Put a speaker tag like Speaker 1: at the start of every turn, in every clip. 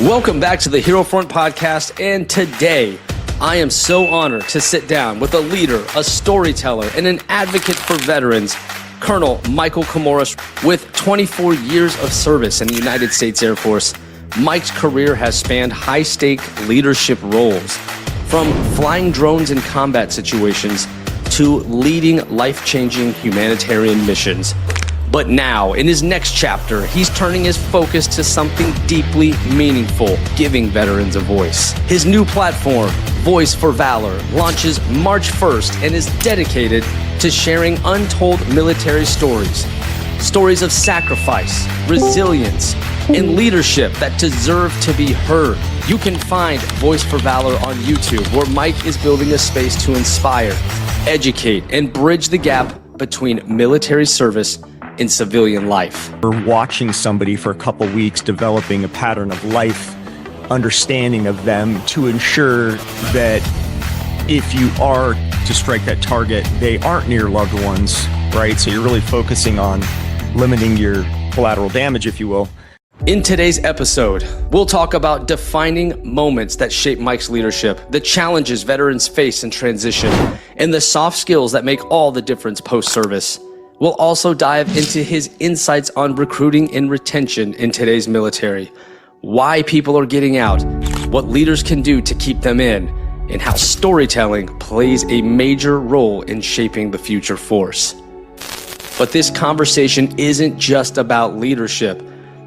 Speaker 1: Welcome back to the Hero Front Podcast, and today I am so honored to sit down with a leader, a storyteller, and an advocate for veterans, Colonel Michael Komorous. With 24 years of service in the United States Air Force, Mike's career has spanned high-stake leadership roles, from flying drones in combat situations to leading life-changing humanitarian missions. But now, in his next chapter, he's turning his focus to something deeply meaningful, giving veterans a voice. His new platform, Voice for Valor, launches March 1st and is dedicated to sharing untold military stories. Stories of sacrifice, resilience, and leadership that deserve to be heard. You can find Voice for Valor on YouTube, where Mike is building a space to inspire, educate, and bridge the gap between military service in civilian life.
Speaker 2: We're watching somebody for a couple weeks, developing a pattern of life, understanding of them, to ensure that if you are to strike that target, they aren't near loved ones, right? So you're really focusing on limiting your collateral damage, if you will.
Speaker 1: In today's episode, we'll talk about defining moments that shape Mike's leadership, the challenges veterans face in transition, and the soft skills that make all the difference post-service. We'll also dive into his insights on recruiting and retention in today's military, why people are getting out, what leaders can do to keep them in, and how storytelling plays a major role in shaping the future force. But this conversation isn't just about leadership.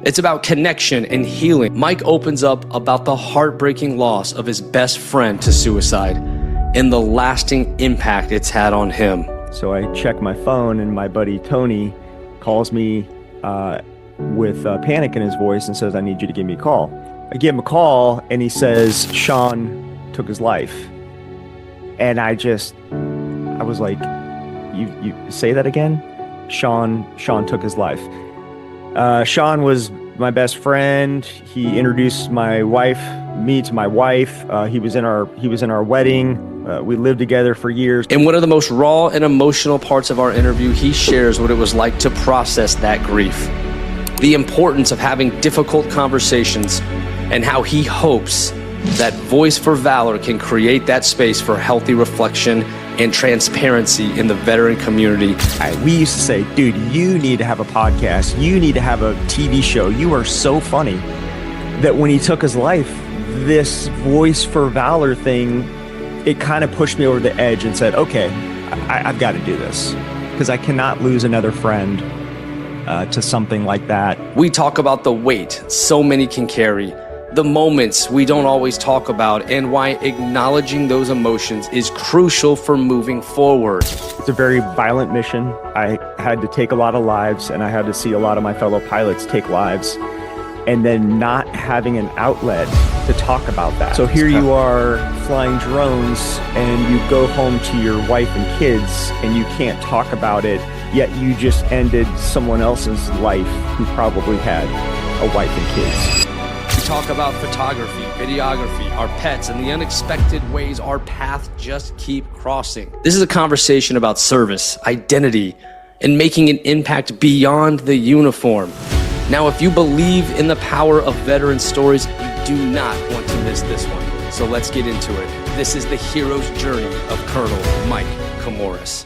Speaker 1: It's about connection and healing. Mike opens up about the heartbreaking loss of his best friend to suicide and the lasting impact it's had on him.
Speaker 2: So I check my phone, and my buddy Tony calls me with panic in his voice and says, "I need you to give me a call." I give him a call, and he says, "Sean took his life." And I was like, you say that again? Sean took his life. Sean was my best friend. He introduced me to my wife. He was in our wedding. We lived together for years.
Speaker 1: In one of the most raw and emotional parts of our interview, he shares what it was like to process that grief, the importance of having difficult conversations, and how he hopes that Voice for Valor can create that space for healthy reflection and transparency in the veteran community.
Speaker 2: We used to say, "Dude, you need to have a podcast. You need to have a TV show. You are so funny." That when he took his life, this Voice for Valor thing, it kind of pushed me over the edge and said, okay, I've got to do this, because I cannot lose another friend to something like that.
Speaker 1: We talk about the weight so many can carry, the moments we don't always talk about, and why acknowledging those emotions is crucial for moving forward.
Speaker 2: It's a very violent mission. I had to take a lot of lives, and I had to see a lot of my fellow pilots take lives, and then not having an outlet to talk about that. So here you are flying drones, and you go home to your wife and kids, and you can't talk about it, yet you just ended someone else's life who probably had a wife and kids.
Speaker 1: We talk about photography, videography, our pets, and the unexpected ways our paths just keep crossing. This is a conversation about service, identity, and making an impact beyond the uniform. Now, if you believe in the power of veteran stories, you do not want to miss this one. So let's get into it. This is the hero's journey of Colonel Mike Komorous.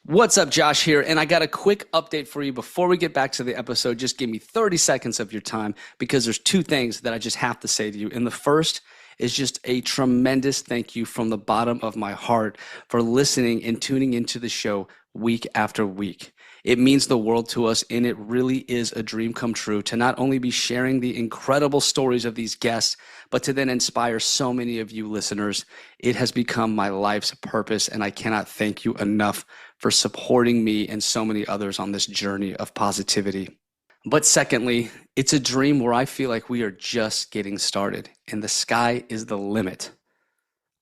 Speaker 1: What's up, Josh here, and I got a quick update for you before we get back to the episode. Just give me 30 seconds of your time, because there's two things that I just have to say to you. And the first is just a tremendous thank you from the bottom of my heart for listening and tuning into the show week after week. It means the world to us, and it really is a dream come true to not only be sharing the incredible stories of these guests, but to then inspire so many of you listeners. It has become my life's purpose, and I cannot thank you enough for supporting me and so many others on this journey of positivity. But secondly, it's a dream where I feel like we are just getting started, and the sky is the limit.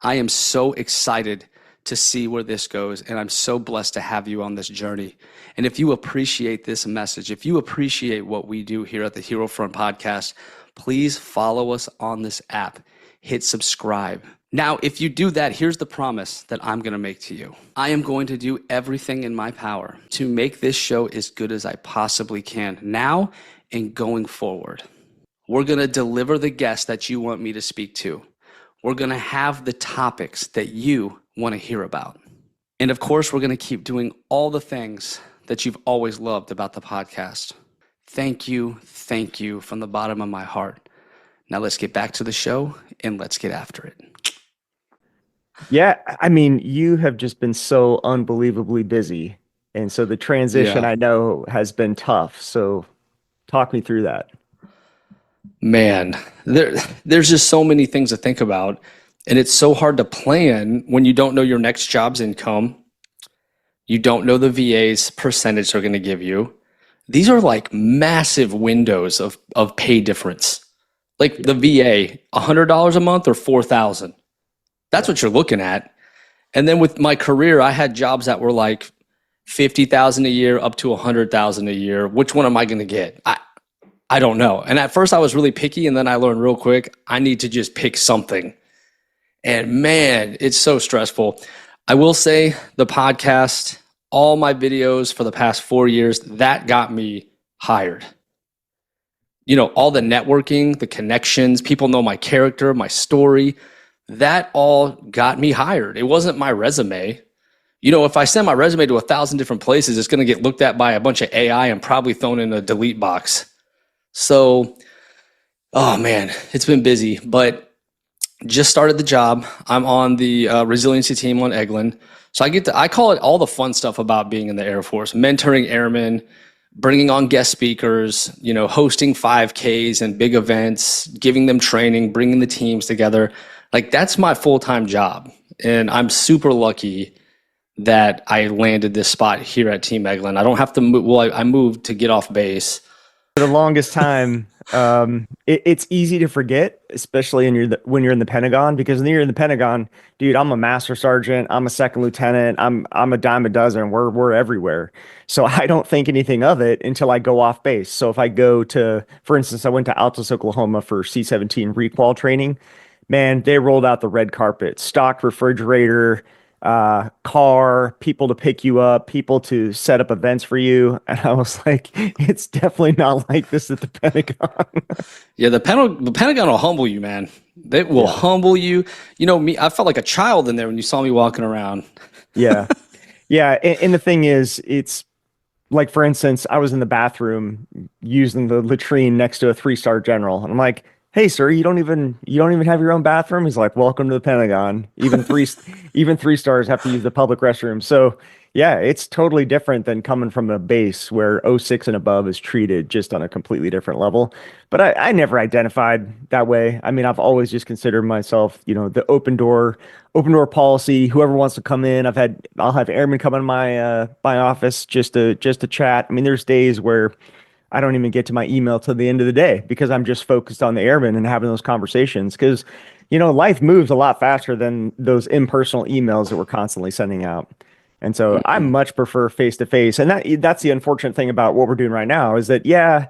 Speaker 1: I am so excited to see where this goes, and I'm so blessed to have you on this journey. And if you appreciate this message, if you appreciate what we do here at the Hero Front Podcast, please follow us on this app. Hit subscribe. Now, if you do that, here's the promise that I'm going to make to you. I am going to do everything in my power to make this show as good as I possibly can now and going forward. We're going to deliver the guests that you want me to speak to. We're going to have the topics that you want to hear about. And of course, we're going to keep doing all the things that you've always loved about the podcast. Thank you from the bottom of my heart. Now let's get back to the show and let's get after it.
Speaker 2: Yeah, I mean, you have just been so unbelievably busy. And so the transition
Speaker 1: Yeah.
Speaker 2: I know has been tough. So talk me through that.
Speaker 1: Man, there's just so many things to think about. And it's so hard to plan when you don't know your next job's income. You don't know the VA's percentage they're going to give you. These are like massive windows of pay difference. Like the VA, $100 a month or $4,000. That's what you're looking at. And then with my career, I had jobs that were like 50,000 a year up to 100,000 a year. Which one am I going to get? I don't know. And at first I was really picky, and then I learned real quick, I need to just pick something. And man, it's so stressful. I will say the podcast, all my videos for the past 4 years, that got me hired. You know, all the networking, the connections, people know my character, my story, that all got me hired. It wasn't my resume. You know, if I send my resume to 1,000 different places, it's going to get looked at by a bunch of AI and probably thrown in a delete box. So, oh man, it's been busy, but just started the job. I'm on the resiliency team on Eglin. So I call it all the fun stuff about being in the Air Force, mentoring airmen, bringing on guest speakers, you know, hosting 5Ks and big events, giving them training, bringing the teams together. Like that's my full-time job. And I'm super lucky that I landed this spot here at Team Eglin. I don't have to move. Well, I moved to get off base.
Speaker 2: For the longest time, it's easy to forget, especially when you're in the Pentagon, because when you're in the Pentagon, dude, I'm a master sergeant, I'm a second lieutenant, I'm a dime a dozen. We're everywhere. So I don't think anything of it until I go off base. So if I go to, for instance, I went to Altus, Oklahoma for C-17 requal training. Man, they rolled out the red carpet, stock refrigerator, car, people to pick you up, people to set up events for you. And I was like, it's definitely not like this at the Pentagon.
Speaker 1: Yeah, the Pentagon will humble you, man. They will humble you. You know, me, I felt like a child in there when you saw me walking around.
Speaker 2: Yeah. Yeah. And the thing is, it's like, for instance, I was in the bathroom using the latrine next to a 3-star general. And I'm like, hey, sir, you don't even have your own bathroom. He's like, welcome to the Pentagon. Even 3 stars have to use the public restroom. So yeah, it's totally different than coming from a base where O6 and above is treated just on a completely different level. But I never identified that way. I mean, I've always just considered myself, you know, the open door policy. Whoever wants to come in, I'll have airmen come in my office just to chat. I mean, there's days where I don't even get to my email till the end of the day because I'm just focused on the airmen and having those conversations. Because, you know, life moves a lot faster than those impersonal emails that we're constantly sending out. And so I much prefer face to face. And that's the unfortunate thing about what we're doing right now is that, yeah,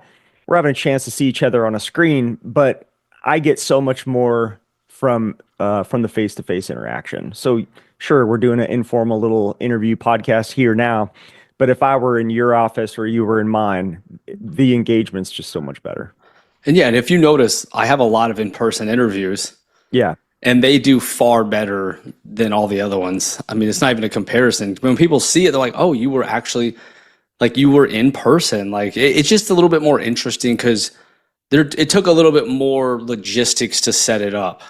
Speaker 2: we're having a chance to see each other on a screen, but I get so much more from the face to face interaction. So sure, we're doing an informal little interview podcast here now. But if I were in your office or you were in mine, the engagement's just so much better.
Speaker 1: And yeah, and if you notice, I have a lot of in-person interviews.
Speaker 2: Yeah.
Speaker 1: And they do far better than all the other ones. I mean, it's not even a comparison. When people see it, they're like, oh, you were actually, like, you were in person. Like, it's just a little bit more interesting because it took a little bit more logistics to set it up.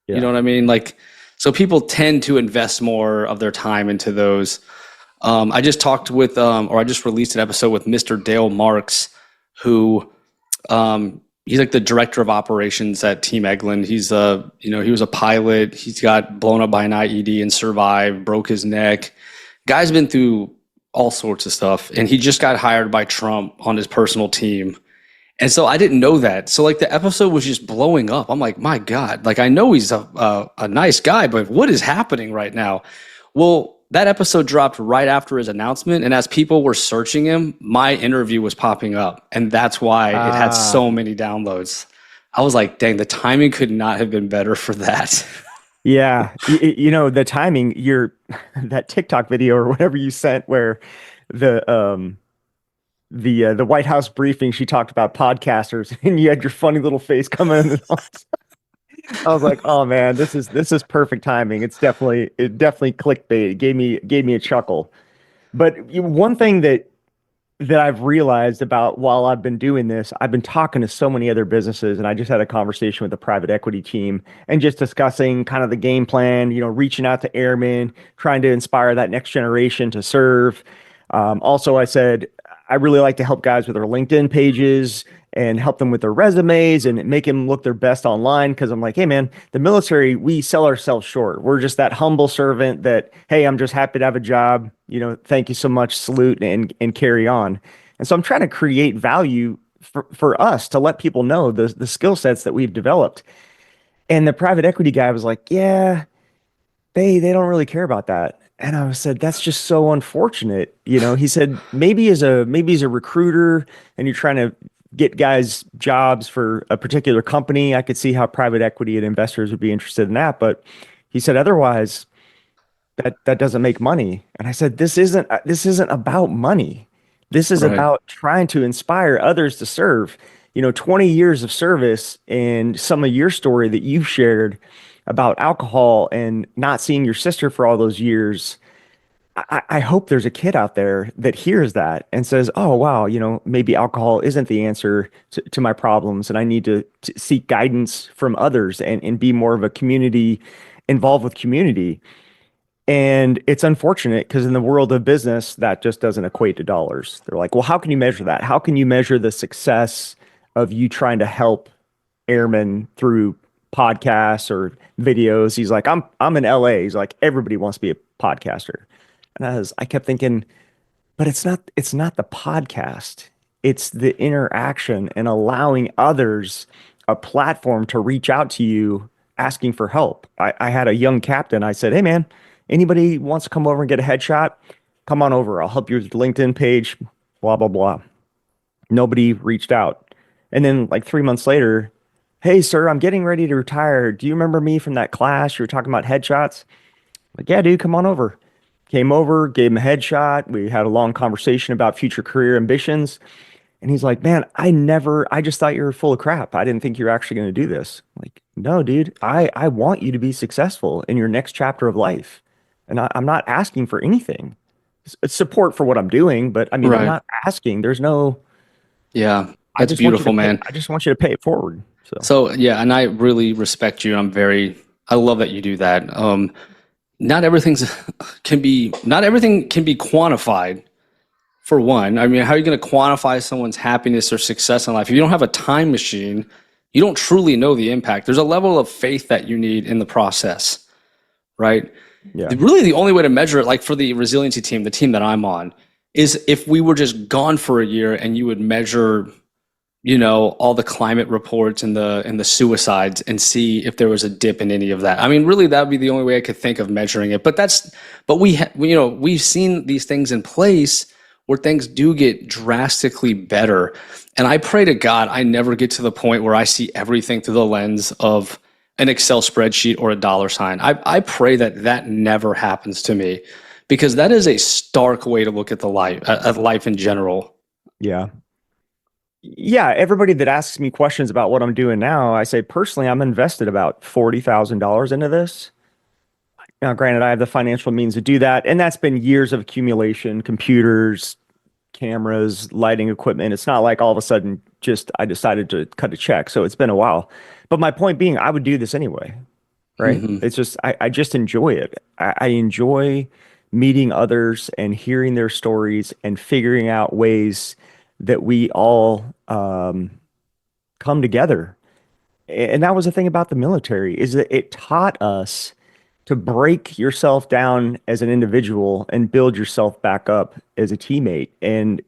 Speaker 1: Yeah. You know what I mean? Like, so people tend to invest more of their time into those. I just talked with, or I just released an episode with Mr. Dale Marks, who, he's like the director of operations at Team Eglin. He's he was a pilot. He's got blown up by an IED and survived, broke his neck. Guy's been through all sorts of stuff, and he just got hired by Trump on his personal team. And so I didn't know that. So like the episode was just blowing up. I'm like, my God, like I know he's a nice guy, but what is happening right now? Well, that episode dropped right after his announcement, and as people were searching him, my interview was popping up, and that's why it had so many downloads. I was like, dang, the timing could not have been better for that.
Speaker 2: Yeah. You know, the timing, that TikTok video or whatever you sent where the the White House briefing, she talked about podcasters, and you had your funny little face coming in. I was like, oh man, this is perfect timing. It definitely clickbait. It gave me a chuckle. But one thing that I've realized about while I've been doing this, I've been talking to so many other businesses, and I just had a conversation with the private equity team and just discussing kind of the game plan, reaching out to airmen, trying to inspire that next generation to serve. Also, I said, I really like to help guys with their LinkedIn pages and help them with their resumes and make them look their best online. Cause I'm like, hey man, the military, we sell ourselves short. We're just that humble servant that, hey, I'm just happy to have a job. Thank you so much, salute and carry on. And so I'm trying to create value for us to let people know the skill sets that we've developed. And the private equity guy was like, yeah, they don't really care about that. And I said, that's just so unfortunate. He said, maybe as a recruiter and you're trying to get guys jobs for a particular company, I could see how private equity and investors would be interested in that. But he said, otherwise, that doesn't make money. And I said, this isn't about money. This is
Speaker 1: Right.
Speaker 2: about trying to inspire others to serve. 20 years of service and some of your story that you've shared about alcohol and not seeing your sister for all those years. I hope there's a kid out there that hears that and says, oh, wow, maybe alcohol isn't the answer to my problems. And I need to seek guidance from others and be more of a community involved with community. And it's unfortunate because in the world of business, that just doesn't equate to dollars. They're like, well, how can you measure that? How can you measure the success of you trying to help airmen through podcasts or videos? He's like, I'm in LA. He's like, everybody wants to be a podcaster. And I kept thinking, but it's not the podcast. It's the interaction and allowing others a platform to reach out to you asking for help. I had a young captain. I said, hey man, anybody wants to come over and get a headshot? Come on over. I'll help you with your LinkedIn page, blah, blah, blah. Nobody reached out. And then like 3 months later, hey sir, I'm getting ready to retire. Do you remember me from that class? You were talking about headshots. Like, yeah, dude, come on over. Came over, gave him a headshot. We had a long conversation about future career ambitions. And he's like, man, I just thought you were full of crap. I didn't think you were actually going to do this. I'm like, no, dude, I want you to be successful in your next chapter of life. And I'm not asking for anything. It's support for what I'm doing, but I mean, I'm
Speaker 1: Right.
Speaker 2: not asking. There's no,
Speaker 1: Yeah.
Speaker 2: I
Speaker 1: That's
Speaker 2: just want you to
Speaker 1: beautiful,
Speaker 2: pay,
Speaker 1: man.
Speaker 2: I just want you to pay it forward. So,
Speaker 1: So yeah, and I really respect you. I love that you do that. Not everything's not everything can be quantified. For one, I mean, how are you going to quantify someone's happiness or success in life? If you don't have a time machine, you don't truly know the impact. There's a level of faith that you need in the process, right?
Speaker 2: yeah.
Speaker 1: Really, the only way to measure it, like for the resiliency team, the team that I'm on, is if we were just gone for a year and you would measure, all the climate reports and the suicides and see if there was a dip in any of that. I mean, really, that would be the only way I could think of measuring it. But we've seen these things in place where things do get drastically better. And I pray to God I never get to the point where I see everything through the lens of an Excel spreadsheet or a dollar sign. I pray that never happens to me, because that is a stark way to look at at life in general.
Speaker 2: Yeah. Yeah. Everybody that asks me questions about what I'm doing now, I say personally, I'm invested about $40,000 into this. Now, granted, I have the financial means to do that, and that's been years of accumulation, computers, cameras, lighting equipment. It's not like all of a sudden just I decided to cut a check. So it's been a while. But my point being, I would do this anyway, right?
Speaker 1: Hmm.
Speaker 2: It's just I just enjoy it. I enjoy meeting others and hearing their stories and figuring out ways that we all come together. And that was the thing about the military is that it taught us to break yourself down as an individual and build yourself back up as a teammate. And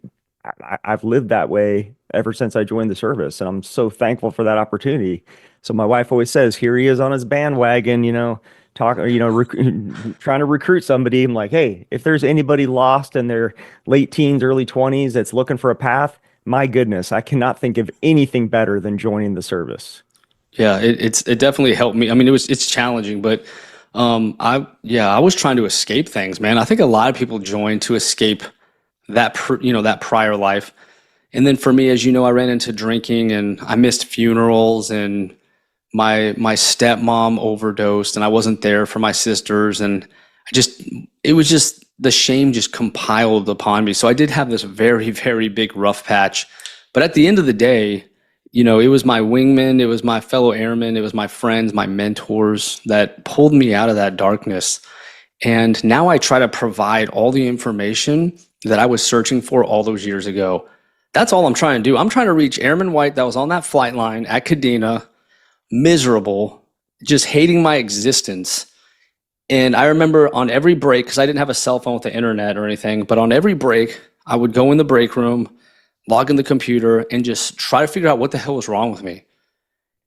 Speaker 2: I've lived that way ever since I joined the service. And I'm so thankful for that opportunity. So my wife always says, here he is on his bandwagon, trying to recruit somebody. I'm like, hey, if there's anybody lost in their late teens, early 20s that's looking for a path, my goodness, I cannot think of anything better than joining the service.
Speaker 1: Yeah, it definitely helped me. I mean, it's challenging, but I was trying to escape things, man. I think a lot of people join to escape that prior life. And then for me, as you know, I ran into drinking and I missed funerals, and my stepmom overdosed and I wasn't there for my sisters, and it was just the shame just compiled upon me. So I did have this very, very big rough patch. But at the end of the day, it was my wingmen, it was my fellow airmen, it was my friends, my mentors that pulled me out of that darkness. And now I try to provide all the information that I was searching for all those years ago. That's all I'm trying to do. I'm trying to reach Airman White that was on that flight line at Kadena, miserable, just hating my existence. And I remember on every break, because I didn't have a cell phone with the internet or anything, but on every break, I would go in the break room, log in the computer, and just try to figure out what the hell was wrong with me.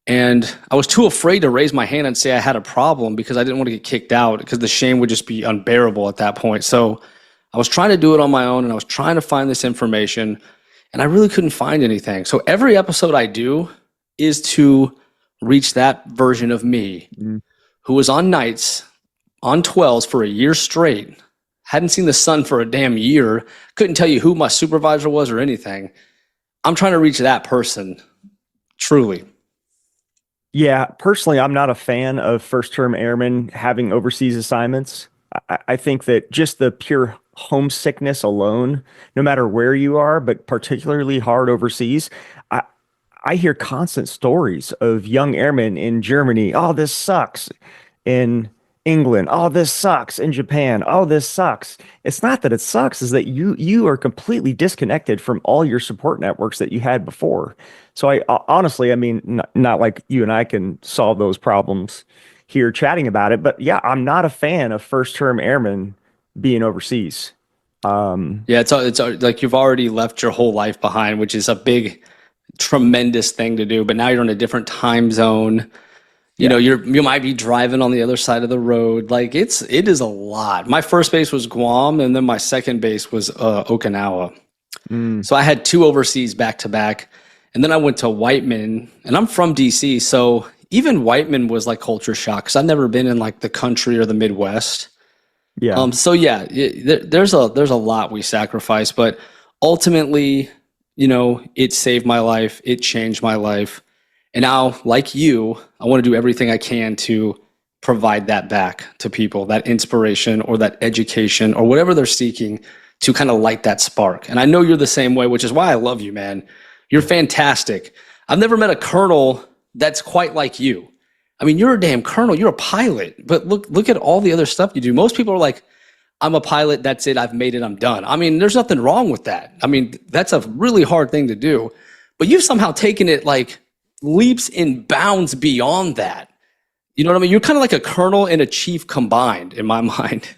Speaker 1: And I was too afraid to raise my hand and say I had a problem because I didn't want to get kicked out, because the shame would just be unbearable at that point. So I was trying to do it on my own, and I was trying to find this information, and I really couldn't find anything. So every episode I do is to reach that version of me who was on nights, on 12s for a year straight, hadn't seen the sun for a damn year, couldn't tell you who my supervisor was or anything. I'm trying to reach that person, truly.
Speaker 2: Yeah, personally, I'm not a fan of first-term airmen having overseas assignments. I think that just the pure homesickness alone, no matter where you are, but particularly hard overseas, I hear constant stories of young airmen in Germany. Oh, this sucks. In England. Oh, this sucks. In Japan. Oh, this sucks. It's not that it sucks, is that you are completely disconnected from all your support networks that you had before. So I honestly, I mean, not like you and I can solve those problems here chatting about it, but yeah, I'm not a fan of first-term airmen being overseas.
Speaker 1: Yeah, it's like you've already left your whole life behind, which is a big, tremendous thing to do. But now you're in a different time zone. You might be driving on the other side of the road. Like it is a lot. My first base was Guam, and then my second base was Okinawa. So I had 2 overseas back to back, and then I went to Whiteman, and I'm from DC, so even Whiteman was like culture shock because I've never been in like the country or the Midwest.
Speaker 2: Yeah.
Speaker 1: So yeah, there's a lot we sacrifice, but ultimately, it saved my life. It changed my life. And now, like you, I want to do everything I can to provide that back to people, that inspiration or that education or whatever they're seeking, to kind of light that spark. And I know you're the same way, which is why I love you, man. You're fantastic. I've never met a colonel that's quite like you. I mean, you're a damn colonel. You're a pilot. But look at all the other stuff you do. Most people are like, I'm a pilot. That's it. I've made it. I'm done. I mean, there's nothing wrong with that. I mean, that's a really hard thing to do. But you've somehow taken it like leaps and bounds beyond that. You know what I mean? You're kind of like a colonel and a chief combined in my mind.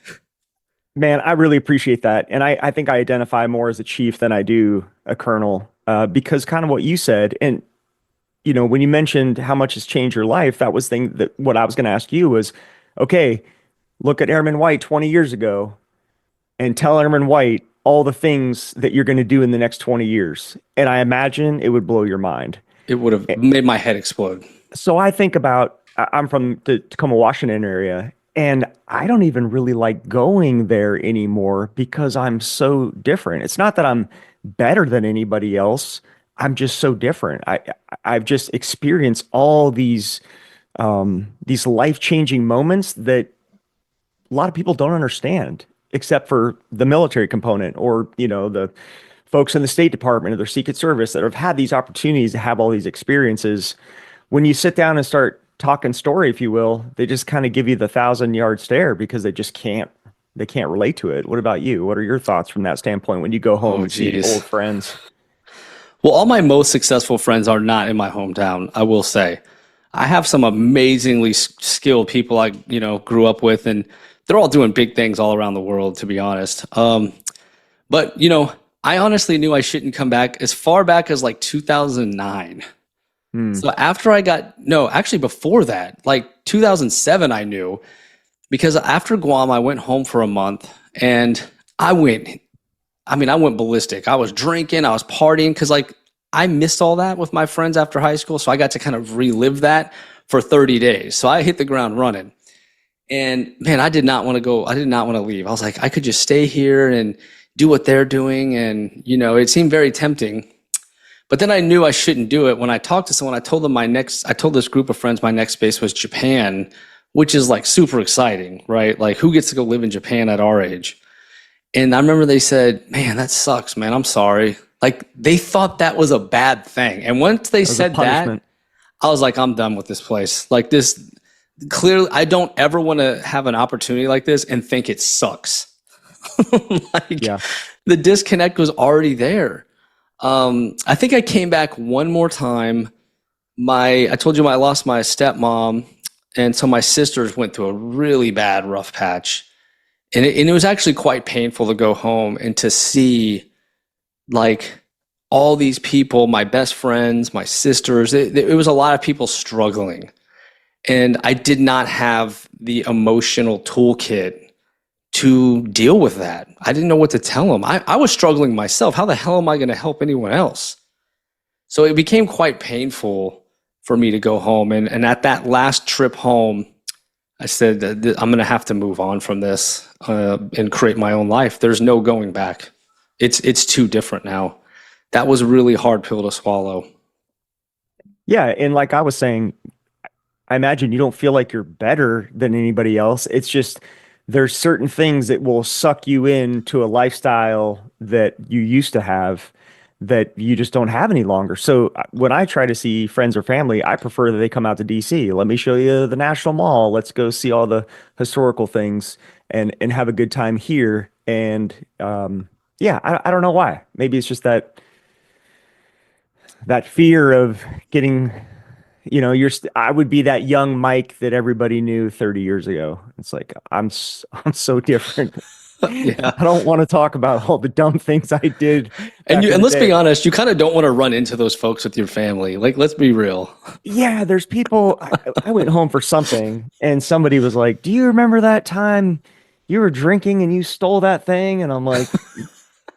Speaker 2: Man, I really appreciate that. And I think I identify more as a chief than I do a colonel, because kind of what you said. And, when you mentioned how much has changed your life, that was what I was going to ask you was, okay, look at Airman White 20 years ago and tell Airman White all the things that you're going to do in the next 20 years. And I imagine it would blow your mind.
Speaker 1: It would have made my head explode.
Speaker 2: So I think about, I'm from the Tacoma, Washington area, and I don't even really like going there anymore because I'm so different. It's not that I'm better than anybody else. I'm just so different. I've just experienced all these life-changing moments that a lot of people don't understand, except for the military component or, the folks in the State Department or their Secret Service that have had these opportunities to have all these experiences. When you sit down and start talking story, if you will, they just kind of give you the 1,000-yard stare because they can't relate to it. What about you? What are your thoughts from that standpoint when you go home and see old friends?
Speaker 1: Well, all my most successful friends are not in my hometown, I will say. I have some amazingly skilled people I, grew up with, and they're all doing big things all around the world, to be honest. But, I honestly knew I shouldn't come back as far back as like 2009. So after actually before that, like 2007, I knew, because after Guam, I went home for a month and I went ballistic. I was drinking, I was partying, because like I missed all that with my friends after high school. So I got to kind of relive that for 30 days. So I hit the ground running. And man, I did not want to go. I did not want to leave. I was like, I could just stay here and do what they're doing. And, it seemed very tempting. But then I knew I shouldn't do it. When I talked to someone, I told this group of friends my next base was Japan, which is like super exciting, right? Like who gets to go live in Japan at our age? And I remember they said, man, that sucks, man. I'm sorry. Like they thought that was a bad thing. And once they
Speaker 2: That was a
Speaker 1: said that,
Speaker 2: punishment.
Speaker 1: I was like, I'm done with this place. Like this, clearly, I don't ever want to have an opportunity like this and think it sucks. Like
Speaker 2: Yeah.
Speaker 1: the disconnect was already there. I think I came back one more time. I told you I lost my stepmom, and so my sisters went through a really bad rough patch, and it was actually quite painful to go home and to see like all these people, my best friends, my sisters. It was a lot of people struggling, and I did not have the emotional toolkit to deal with that. I didn't know what to tell them. I was struggling myself. How the hell am I going to help anyone else? So it became quite painful for me to go home. And at that last trip home, I said, I'm going to have to move on from this and create my own life. There's no going back. It's too different now. That was a really hard pill to swallow.
Speaker 2: Yeah. And like I was saying, I imagine you don't feel like you're better than anybody else. It's just there's certain things that will suck you into a lifestyle that you used to have that you just don't have any longer. So when I try to see friends or family, I prefer that they come out to DC. Let me show you the National Mall. Let's go see all the historical things and have a good time here. And yeah, I don't know why. Maybe it's just that fear of getting, I would be that young Mike that everybody knew 30 years ago. It's like I'm so different.
Speaker 1: Yeah.
Speaker 2: I don't want to talk about all the dumb things I did.
Speaker 1: And
Speaker 2: back in the
Speaker 1: let's be
Speaker 2: day.
Speaker 1: honest, you kind of don't want to run into those folks with your family. Like, let's be real.
Speaker 2: Yeah, there's people. I went home for something, and somebody was like, "Do you remember that time you were drinking and you stole that thing?" And I'm like,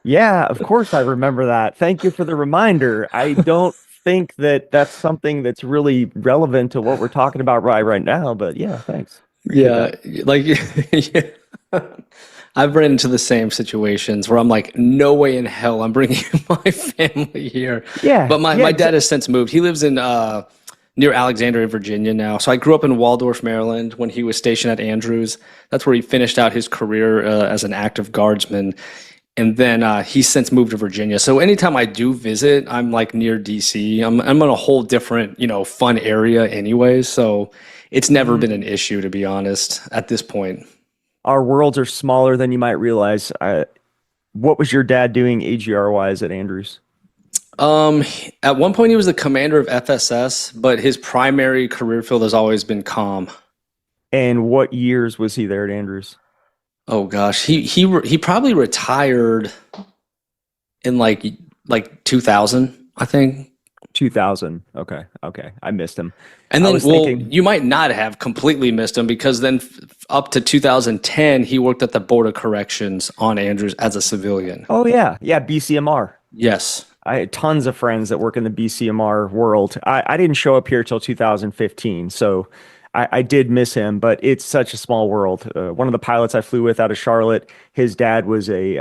Speaker 2: "Yeah, of course I remember that. Thank you for the reminder. I don't think that that's something that's really relevant to what we're talking about right now, but yeah, thanks. Appreciate
Speaker 1: Yeah,
Speaker 2: that."
Speaker 1: like yeah. I've run into the same situations where I'm like, no way in hell I'm bringing my family here.
Speaker 2: Yeah,
Speaker 1: But my dad has since moved. He lives in near Alexandria, Virginia now. So I grew up in Waldorf, Maryland when he was stationed at Andrews. That's where he finished out his career as an active guardsman. And then he's since moved to Virginia. So anytime I do visit, I'm like near DC. I'm in a whole different, fun area anyways. So it's never been an issue, to be honest, at this point.
Speaker 2: Our worlds are smaller than you might realize. What was your dad doing AGR wise at Andrews?
Speaker 1: Um, at one point he was the commander of FSS, but his primary career field has always been comm.
Speaker 2: And what years was he there at Andrews?
Speaker 1: Oh gosh, he probably retired in like 2000, I think.
Speaker 2: 2000. Okay. Okay. I missed him.
Speaker 1: And
Speaker 2: I
Speaker 1: then,
Speaker 2: was
Speaker 1: well,
Speaker 2: thinking,
Speaker 1: you might not have completely missed him because then up to 2010, he worked at the Board of Corrections on Andrews as a civilian.
Speaker 2: oh yeah. Yeah. BCMR.
Speaker 1: Yes.
Speaker 2: I had tons of friends that work in the BCMR world. I didn't show up here till 2015, so I did miss him, but it's such a small world. One of the pilots I flew with out of Charlotte, his dad was a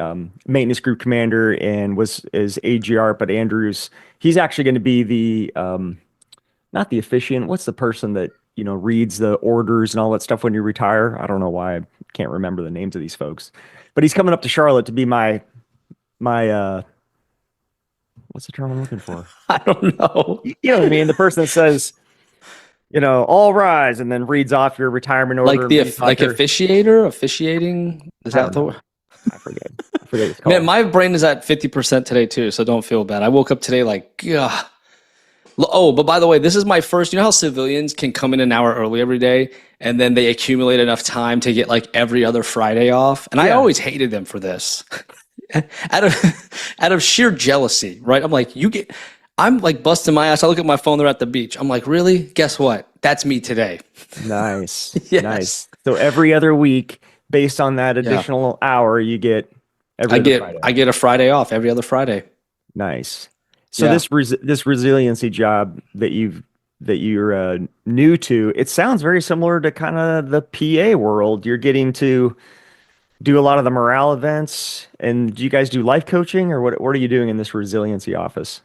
Speaker 2: maintenance group commander and is AGR, but Andrews, he's actually going to be the not the officiant. What's the person that reads the orders and all that stuff when you retire? I don't know why I can't remember the names of these folks, but he's coming up to Charlotte to be my what's the term I'm looking for?
Speaker 1: I don't know.
Speaker 2: You know what I mean? The person that says, all rise and then reads off your retirement order.
Speaker 1: Like
Speaker 2: and
Speaker 1: the
Speaker 2: reads off
Speaker 1: like
Speaker 2: your-
Speaker 1: officiating? Is
Speaker 2: I
Speaker 1: that
Speaker 2: don't
Speaker 1: the
Speaker 2: know. I forget. I forget what it's called.
Speaker 1: Man, my brain is at 50% today too, so don't feel bad. I woke up today like, ugh. Oh, but by the way, this is my first. You know how civilians can come in an hour early every day and then they accumulate enough time to get like every other Friday off? And I
Speaker 2: Yeah.
Speaker 1: always hated them for this. out of sheer jealousy, right? I'm like busting my ass. I look at my phone, they're at the beach. I'm like, really? Guess what? That's me today.
Speaker 2: Nice.
Speaker 1: Yes.
Speaker 2: Nice. So every other week, based on that additional hour, you get every other Friday.
Speaker 1: I get a Friday off every other Friday.
Speaker 2: Nice. So
Speaker 1: Yeah.
Speaker 2: this resiliency job that you're new to, it sounds very similar to kind of the PA world. You're getting to do a lot of the morale events, and do you guys do life coaching, or what are you doing in this resiliency office?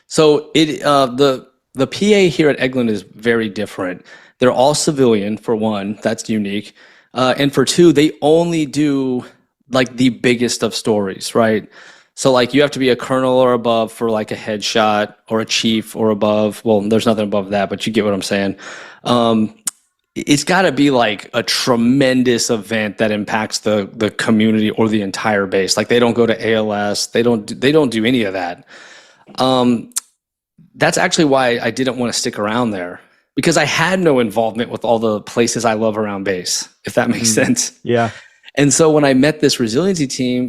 Speaker 1: So the PA here at Eglin is very different. They're all civilian for one, that's unique, and for two, they only do like the biggest of stories, right? So like you have to be a colonel or above for like a headshot or a chief or above. Well, there's nothing above that, but you get what I'm saying. Um, it's got to be like a tremendous event that impacts the community or the entire base. Like they don't go to ALS, they don't do any of that. Um, that's actually why I didn't want to stick around there because I had no involvement with all the places I love around base, if that makes sense.
Speaker 2: Yeah.
Speaker 1: And so when I met this resiliency team,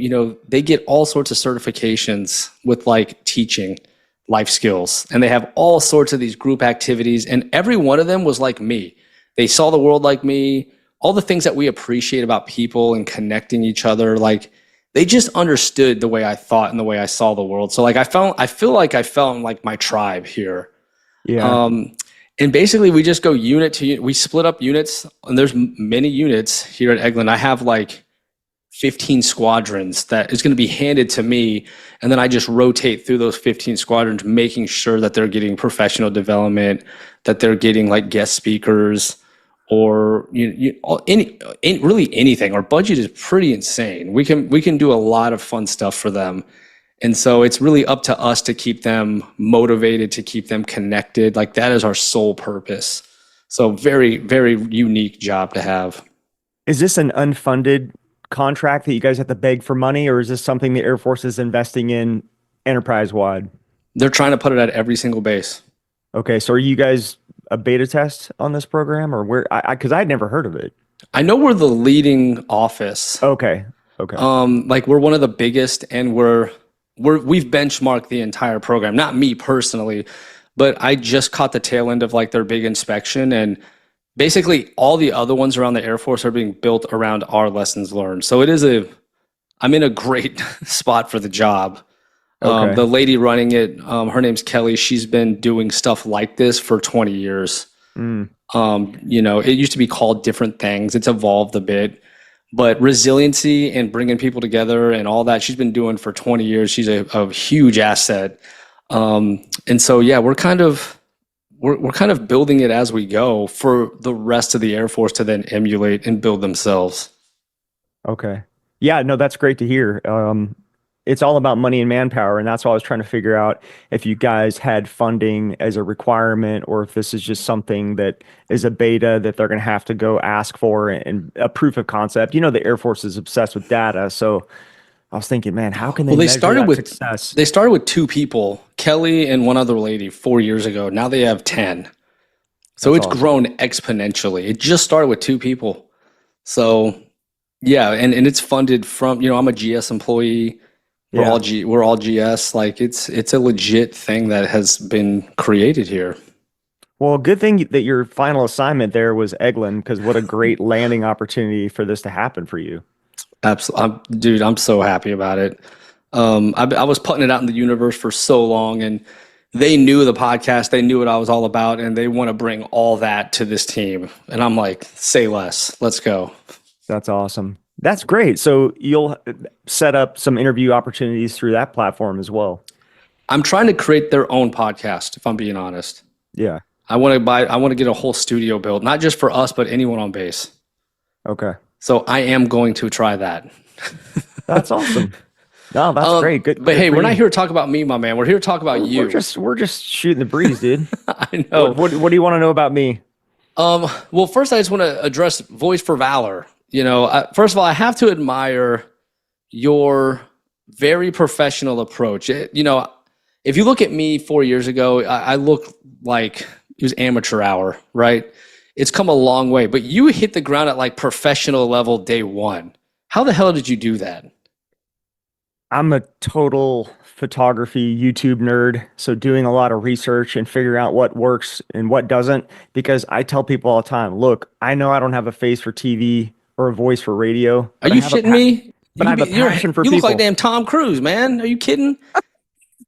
Speaker 1: they get all sorts of certifications with like teaching life skills, and they have all sorts of these group activities, and every one of them was like me. They saw the world like me, all the things that we appreciate about people and connecting each other, like they just understood the way I thought and the way I saw the world. So like I feel like I felt in like my tribe here.
Speaker 2: Yeah.
Speaker 1: Um, and basically, we just go unit to unit. We split up units, and there's many units here at Eglin. I have like 15 squadrons that is going to be handed to me, and then I just rotate through those 15 squadrons, making sure that they're getting professional development, that they're getting like guest speakers, or really anything. Our budget is pretty insane. We can do a lot of fun stuff for them. And so it's really up to us to keep them motivated, to keep them connected. Like that is our sole purpose. So very, very unique job to have.
Speaker 2: Is this an unfunded contract that you guys have to beg for money, or is this something the Air Force is investing in enterprise wide?
Speaker 1: They're trying to put it at every single base.
Speaker 2: Okay, so are you guys a beta test on this program, or where? Because I'd never heard of it.
Speaker 1: I know we're the leading office.
Speaker 2: Okay, okay,
Speaker 1: Like we're one of the biggest, and we've benchmarked the entire program. Not me personally, but I just caught the tail end of like their big inspection, and basically all the other ones around the Air Force are being built around our lessons learned. So I'm in a great spot for the job.
Speaker 2: okay.
Speaker 1: The lady running it, her name's Kelly. She's been doing stuff like this for 20 years.
Speaker 2: Mm,
Speaker 1: It used to be called different things. It's evolved a bit, but resiliency and bringing people together and all that she's been doing for 20 years. She's a huge asset. And so, yeah, we're kind of building it as we go for the rest of the Air Force to then emulate and build themselves.
Speaker 2: okay. Yeah, no, that's great to hear. It's all about money and manpower, and that's why I was trying to figure out if you guys had funding as a requirement, or if this is just something that is a beta that they're going to have to go ask for and a proof of concept. The Air Force is obsessed with data, so I was thinking, man, how can they
Speaker 1: Well,
Speaker 2: measure that success?
Speaker 1: they started with two people, Kelly and one other lady, 4 years ago. Now they have 10. So
Speaker 2: That's
Speaker 1: it's
Speaker 2: awesome.
Speaker 1: grown exponentially. It just started with two people. So yeah, and it's funded from, I'm a GS employee.
Speaker 2: Yeah.
Speaker 1: We're all GS. Like it's a legit thing that has been created here.
Speaker 2: Well, good thing that your final assignment there was Eglin, because what a great landing opportunity for this to happen for you.
Speaker 1: Absolutely, dude. I'm so happy about it. I was putting it out in the universe for so long, and they knew the podcast. They knew what I was all about, and they want to bring all that to this team. And I'm like, say less. Let's go.
Speaker 2: That's awesome. That's great. So you'll set up some interview opportunities through that platform as well.
Speaker 1: I'm trying to create their own podcast, if I'm being honest.
Speaker 2: Yeah.
Speaker 1: I want to get a whole studio built, not just for us, but anyone on base.
Speaker 2: Okay.
Speaker 1: So I am going to try that.
Speaker 2: That's awesome. No, that's great. Good.
Speaker 1: But
Speaker 2: good
Speaker 1: hey,
Speaker 2: for
Speaker 1: we're
Speaker 2: you.
Speaker 1: not here to talk about me, my man. We're here to talk about you.
Speaker 2: We're just shooting the breeze, dude.
Speaker 1: I know.
Speaker 2: What do you want to know about me?
Speaker 1: Well, first I just want to address Voice for Valor. First of all, I have to admire your very professional approach. If you look at me 4 years ago, I look like it was amateur hour, right? It's come a long way, but you hit the ground at like professional level day one. How the hell did you do that?
Speaker 2: I'm a total photography YouTube nerd, so doing a lot of research and figuring out what works and what doesn't, because I tell people all the time, look, I know I don't have a face for TV or a voice for radio.
Speaker 1: Are you shitting me?
Speaker 2: But I have a passion for
Speaker 1: you
Speaker 2: people.
Speaker 1: look like damn Tom Cruise, man. Are you kidding?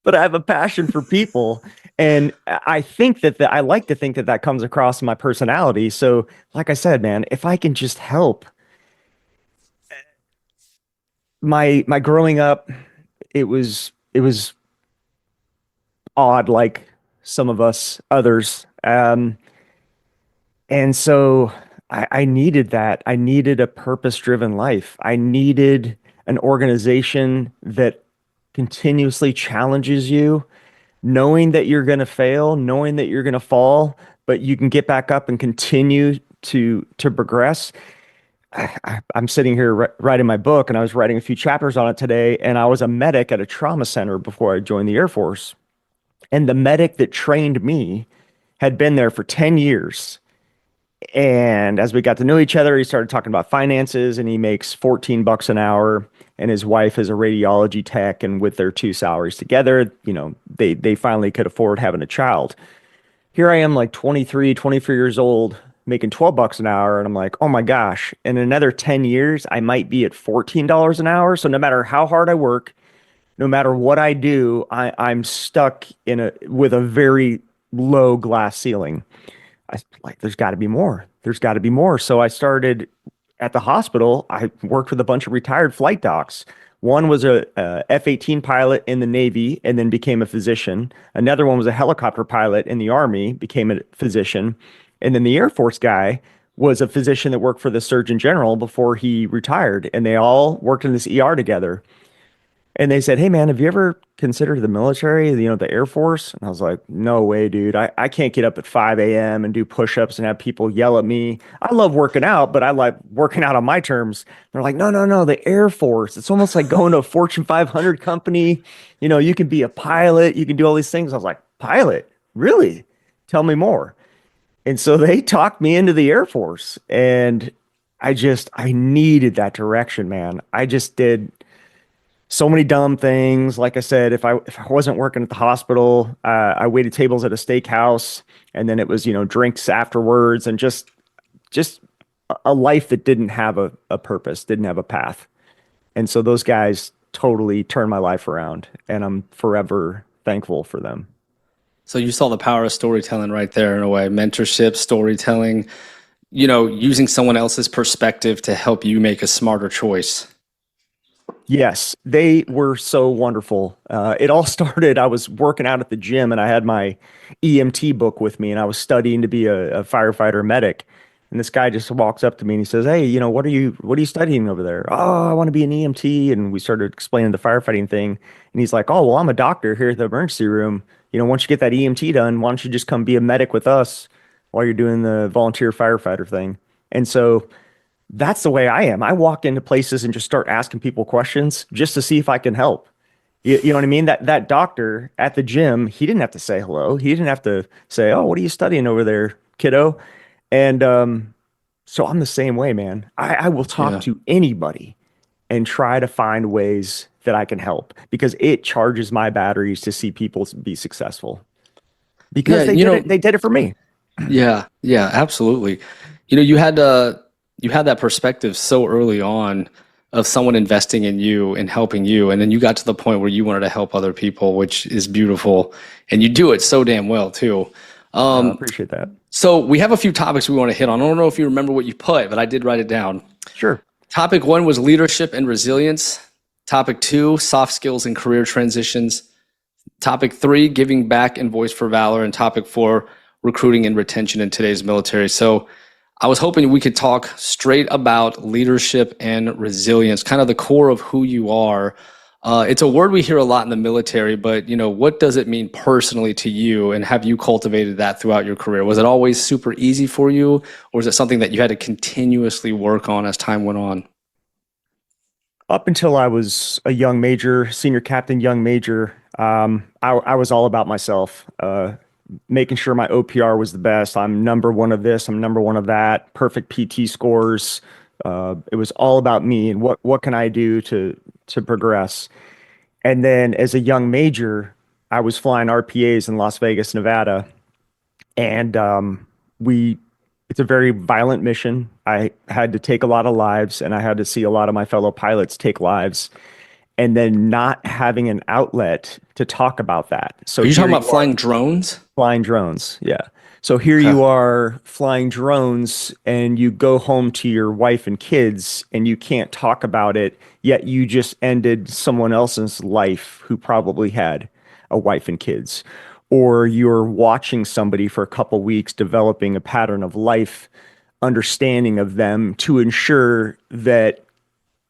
Speaker 2: But I have a passion for people. And I think that I like to think that that comes across in my personality. So, like I said, man, if I can just help my growing up, it was odd like some of us others. And so I needed that. I needed a purpose-driven life. I needed an organization that continuously challenges you, knowing that you're going to fail, knowing that you're going to fall, but you can get back up and continue to progress. I'm sitting here writing my book, and I was writing a few chapters on it today, and I was a medic at a trauma center before I joined the Air Force. And the medic that trained me had been there for 10 years. And as we got to know each other, he started talking about finances, and he makes 14 bucks an hour, and his wife is a radiology tech, and with their two salaries together, they finally could afford having a child. Here I am, like 23 years old, making 12 bucks an hour, and I'm like, oh my gosh, in another 10 years I might be at $14 an hour. So no matter how hard I work, no matter what I do, I'm stuck with a very low glass ceiling. I like, there's got to be more. There's got to be more. So I started at the hospital. I worked with a bunch of retired flight docs. One was a F-18 pilot in the Navy and then became a physician. Another one was a helicopter pilot in the Army, became a physician. And then the Air Force guy was a physician that worked for the Surgeon General before he retired. And they all worked in this ER together. And they said, hey, man, have you ever considered the military, the Air Force? And I was like, no way, dude. I can't get up at 5 a.m. and do push-ups and have people yell at me. I love working out, but I like working out on my terms. They're like, no, the Air Force. It's almost like going to a Fortune 500 company. You can be a pilot. You can do all these things. I was like, pilot? Really? Tell me more. And so they talked me into the Air Force. And I needed that direction, man. I just did so many dumb things. Like I said, if I wasn't working at the hospital, I waited tables at a steakhouse, and then it was, drinks afterwards, and just a life that didn't have a purpose, didn't have a path. And so those guys totally turned my life around, and I'm forever thankful for them.
Speaker 1: So you saw the power of storytelling right there in a way, mentorship, storytelling, using someone else's perspective to help you make a smarter choice.
Speaker 2: Yes, they were so wonderful. It all started, I was working out at the gym, and I had my EMT book with me, and I was studying to be a firefighter medic. And this guy just walks up to me and he says, hey, what are you studying over there? Oh, I want to be an EMT. And we started explaining the firefighting thing. And he's like, oh, well, I'm a doctor here at the emergency room. Once you get that EMT done, why don't you just come be a medic with us while you're doing the volunteer firefighter thing? And so that's the way I am. I walk into places and just start asking people questions just to see if I can help. You know what I mean? That doctor at the gym, he didn't have to say hello. He didn't have to say, oh, what are you studying over there, kiddo? And so I'm the same way, man. I will talk to anybody and try to find ways that I can help, because it charges my batteries to see people be successful, because they did it for me.
Speaker 1: Yeah, absolutely. You had that perspective so early on of someone investing in you and helping you, and then you got to the point where you wanted to help other people, which is beautiful, and you do it so damn well too.
Speaker 2: I appreciate that.
Speaker 1: So we have a few topics we want to hit on. I don't know if you remember what you put, but I did write it down.
Speaker 2: Sure.
Speaker 1: Topic 1 was leadership and resilience. Topic 2, soft skills and career transitions. Topic 3, giving back and voice for valor. And topic 4, recruiting and retention in today's military. So I was hoping we could talk straight about leadership and resilience, kind of the core of who you are. It's a word we hear a lot in the military, but what does it mean personally to you, and have you cultivated that throughout your career? Was it always super easy for you, or is it something that you had to continuously work on as time went on?
Speaker 2: Up until I was a young major, senior captain, young major, I was all about myself, making sure my OPR was the best. I'm number one of this, I'm number one of that, perfect PT scores. It was all about me and what can I do to progress. And then as a young major, I was flying RPAs in Las Vegas, Nevada, and it's a very violent mission. I had to take a lot of lives, and I had to see a lot of my fellow pilots take lives, and then not having an outlet to talk about that. So
Speaker 1: are you talking about flying drones?
Speaker 2: Flying drones, yeah. So here you are flying drones, and you go home to your wife and kids, and you can't talk about it, yet you just ended someone else's life who probably had. a wife and kids, or you're watching somebody for a couple weeks developing a pattern of life, understanding of them to ensure that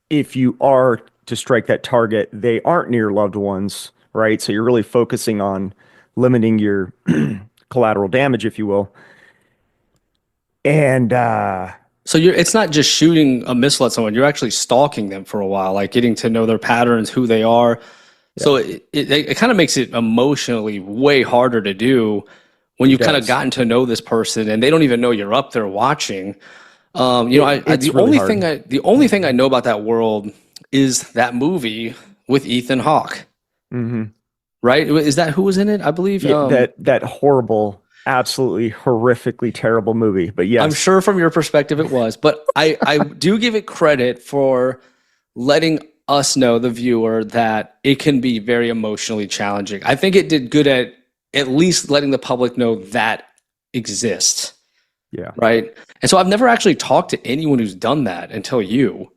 Speaker 2: if you are to strike that target, they aren't near loved ones, right? So you're really focusing on limiting your collateral damage, if you will. And
Speaker 1: So it's not just shooting a missile at someone, you're actually stalking them for a while, like getting to know their patterns, who they are.
Speaker 2: yeah,
Speaker 1: So it kind of makes it emotionally way harder to do when
Speaker 2: it
Speaker 1: you've kind of
Speaker 2: does.
Speaker 1: gotten to know this person and they don't even know you're up there watching.
Speaker 2: It's really hard.
Speaker 1: The only thing I know about that world is that movie with Ethan Hawke,
Speaker 2: Hmm.
Speaker 1: right? Is that who was in it? I believe.
Speaker 2: Yeah, that horrible, absolutely horrifically terrible movie. But
Speaker 1: I'm
Speaker 2: yes,
Speaker 1: sure from your perspective it was, but I do give it credit for letting us know, the viewer, that it can be very emotionally challenging. I think it did good at least letting the public know that exists,
Speaker 2: yeah,
Speaker 1: right? And so I've never actually talked to anyone who's done that until you.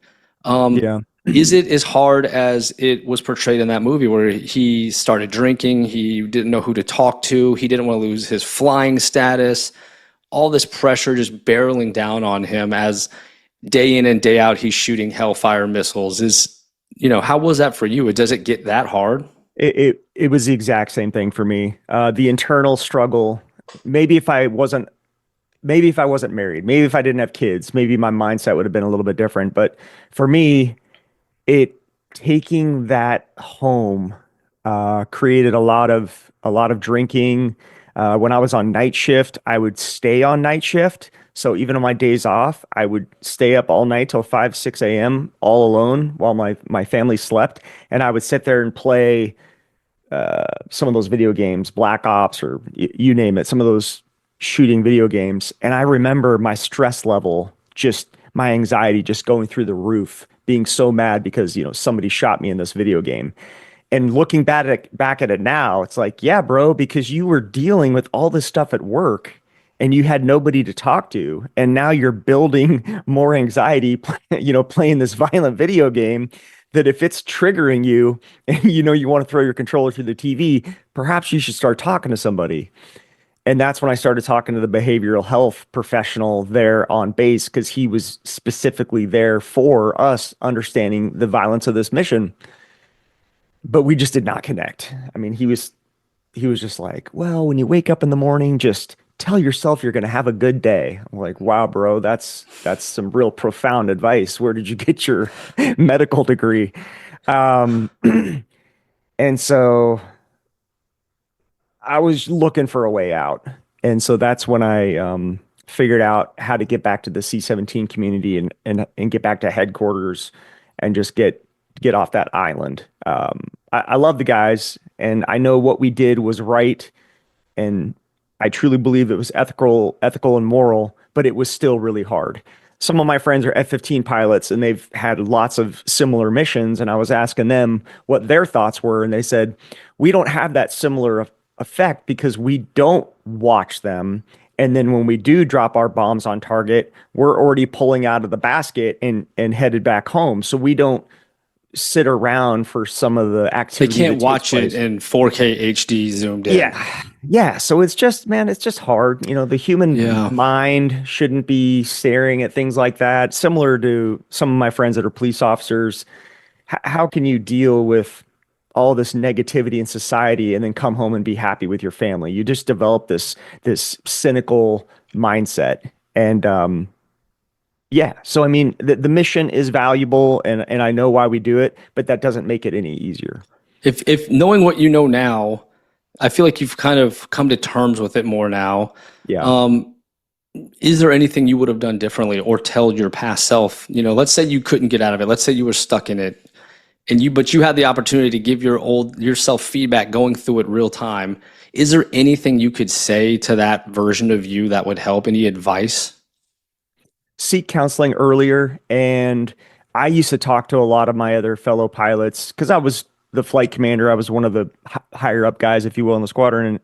Speaker 1: Um,
Speaker 2: yeah.
Speaker 1: is it as hard as it was portrayed in that movie where he started drinking, he didn't know who to talk to, he didn't want to lose his flying status, all this pressure just barreling down on him as day in and day out he's shooting Hellfire missiles? How was that for you? Does it get that hard?
Speaker 2: It was the exact same thing for me. The internal struggle. Maybe if I wasn't, maybe if I wasn't married, maybe if I didn't have kids, maybe my mindset would have been a little bit different. But for me, it taking that home created a lot of drinking. When I was on night shift, I would stay on night shift. So even on my days off, I would stay up all night till 5, 6 a.m. all alone while my family slept, and I would sit there and play some of those video games, Black Ops or you name it, some of those shooting video games. And I remember my stress level, just my anxiety just going through the roof, being so mad because, somebody shot me in this video game. And looking back at it now, it's like, yeah, bro, because you were dealing with all this stuff at work and you had nobody to talk to. And now you're building more anxiety, playing this violent video game that if it's triggering you and you want to throw your controller through the TV, perhaps you should start talking to somebody. And that's when I started talking to the behavioral health professional there on base because he was specifically there for us understanding the violence of this mission. But we just did not connect. I mean, he was just like, well, when you wake up in the morning, just tell yourself you're going to have a good day. I'm like, wow, bro, that's some real profound advice. Where did you get your medical degree? Um, and so I was looking for a way out. And so that's when I figured out how to get back to the C-17 community and get back to headquarters and just get off that island. I love the guys, and I know what we did was right, and I truly believe it was ethical and moral, but it was still really hard. Some of my friends are F-15 pilots, and they've had lots of similar missions, and I was asking them what their thoughts were, and they said, we don't have that similar effect because we don't watch them. And then when we do drop our bombs on target, we're already pulling out of the basket and headed back home. So we don't sit around for some of the
Speaker 1: They
Speaker 2: activity
Speaker 1: can't
Speaker 2: that takes
Speaker 1: watch it
Speaker 2: place.
Speaker 1: in 4K HD zoomed in.
Speaker 2: Yeah. Yeah. So it's just, man, it's just hard. The human
Speaker 1: Yeah.
Speaker 2: mind shouldn't be staring at things like that. Similar to some of my friends that are police officers. How can you deal with all this negativity in society and then come home and be happy with your family? You just develop this cynical mindset. And yeah, so I mean, the mission is valuable, and I know why we do it, but that doesn't make it any easier.
Speaker 1: If knowing what you know now, I feel like you've kind of come to terms with it more now.
Speaker 2: Yeah.
Speaker 1: Um, is there anything you would have done differently or tell your past self? Let's say you couldn't get out of it. Let's say you were stuck in it, but you had the opportunity to give your old yourself feedback going through it real time. Is there anything you could say to that version of you that would help? Any advice?
Speaker 2: Seek counseling earlier. And I used to talk to a lot of my other fellow pilots because I was the flight commander. I was one of the higher up guys, if you will, in the squadron.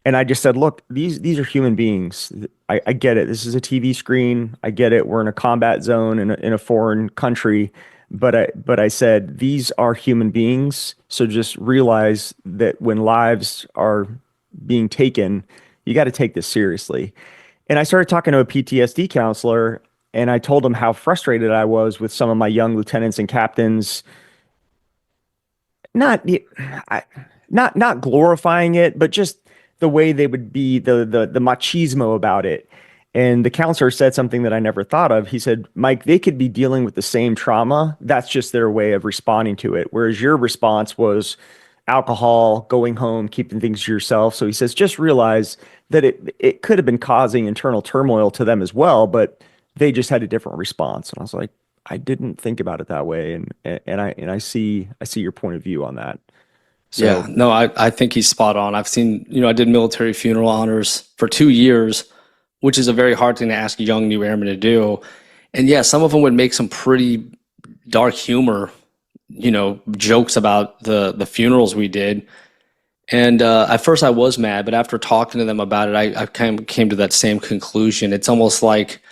Speaker 2: And I just said, look, these are human beings. I get it. This is a TV screen. I get it. We're in a combat zone in a foreign country. But I said, these are human beings. So just realize that when lives are being taken, you got to take this seriously. And I started talking to a PTSD counselor, and I told him how frustrated I was with some of my young lieutenants and captains, not I, not glorifying it, but just the way they would be, the machismo about it. And the counselor said something that I never thought of. He said, Mike, they could be dealing with the same trauma. That's just their way of responding to it. Whereas your response was alcohol, going home, keeping things to yourself. So he says, just realize that it could have been causing internal turmoil to them as well, but they just had a different response. And I was like, I didn't think about it that way. And I see your point of view on that.
Speaker 1: Yeah,
Speaker 2: So
Speaker 1: no, I think he's spot on. I've seen, I did military funeral honors for 2 years, which is a very hard thing to ask young new airmen to do. And yeah, some of them would make some pretty dark humor, jokes about the funerals we did. And at first I was mad, but after talking to them about it, I kind of came to that same conclusion. It's almost like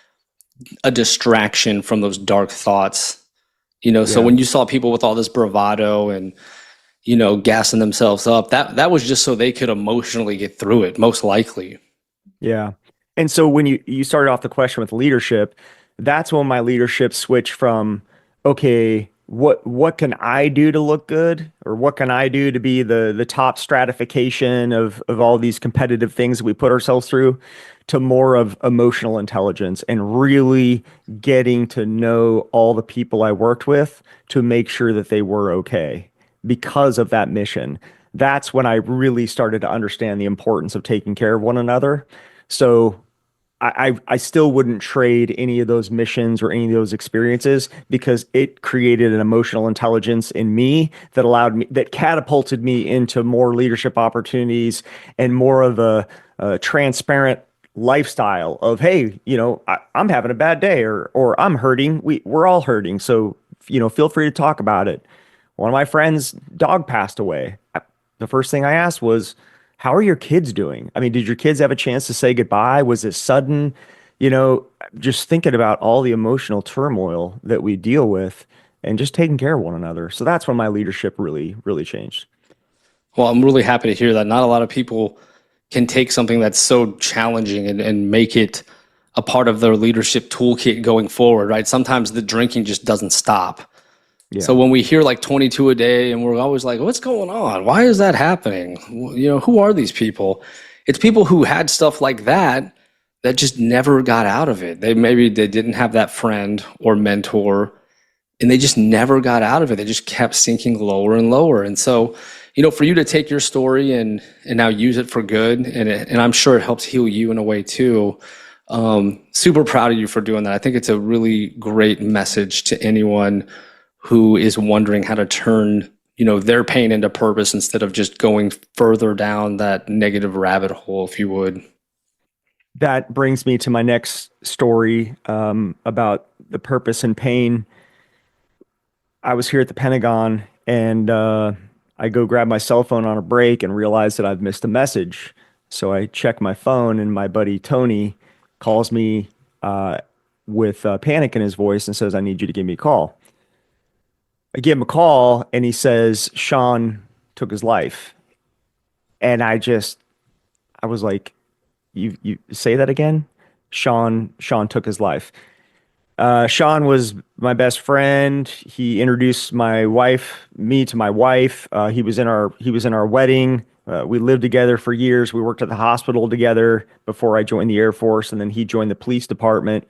Speaker 1: a distraction from those dark thoughts. So
Speaker 2: yeah.
Speaker 1: when you saw people with all this bravado and gassing themselves up, that was just so they could emotionally get through it, most likely.
Speaker 2: Yeah. And so when you started off the question with leadership, that's when my leadership switched from, okay, what can I do to look good? Or what can I do to be the top stratification of all these competitive things that we put ourselves through, to more of emotional intelligence and really getting to know all the people I worked with to make sure that they were okay because of that mission. That's when I really started to understand the importance of taking care of one another. So I still wouldn't trade any of those missions or any of those experiences, because it created an emotional intelligence in me that catapulted me into more leadership opportunities and more of a transparent lifestyle of, hey, I'm having a bad day, or I'm hurting. We're all hurting. So, feel free to talk about it. One of my friends' dog passed away. The first thing I asked was, how are your kids doing? I mean, did your kids have a chance to say goodbye? Was it sudden? Just thinking about all the emotional turmoil that we deal with and just taking care of one another. So that's when my leadership really, really changed.
Speaker 1: Well, I'm really happy to hear that. Not a lot of people can take something that's so challenging and make it a part of their leadership toolkit going forward, right? Sometimes the drinking just doesn't stop. So
Speaker 2: Yeah.
Speaker 1: when we hear like 22 a day and we're always like, what's going on? Why is that happening? Who are these people? It's people who had stuff like that just never got out of it. They didn't have that friend or mentor, and they just never got out of it. They just kept sinking lower and lower. And so, for you to take your story and now use it for good, and I'm sure it helps heal you in a way too. Super proud of you for doing that. I think it's a really great message to anyone who is wondering how to turn, their pain into purpose instead of just going further down that negative rabbit hole, if you would.
Speaker 2: That brings me to my next story, about the purpose and pain. I was here at the Pentagon, and I go grab my cell phone on a break and realize that I've missed a message. So I check my phone, and my buddy Tony calls me with panic in his voice and says, I need you to give me a call. I give him a call, and he says, Sean took his life. And I was like, you say that again? Sean took his life. Sean was my best friend. He introduced me to my wife. He was in our wedding. We lived together for years. We worked at the hospital together before I joined the Air Force, and then he joined the police department.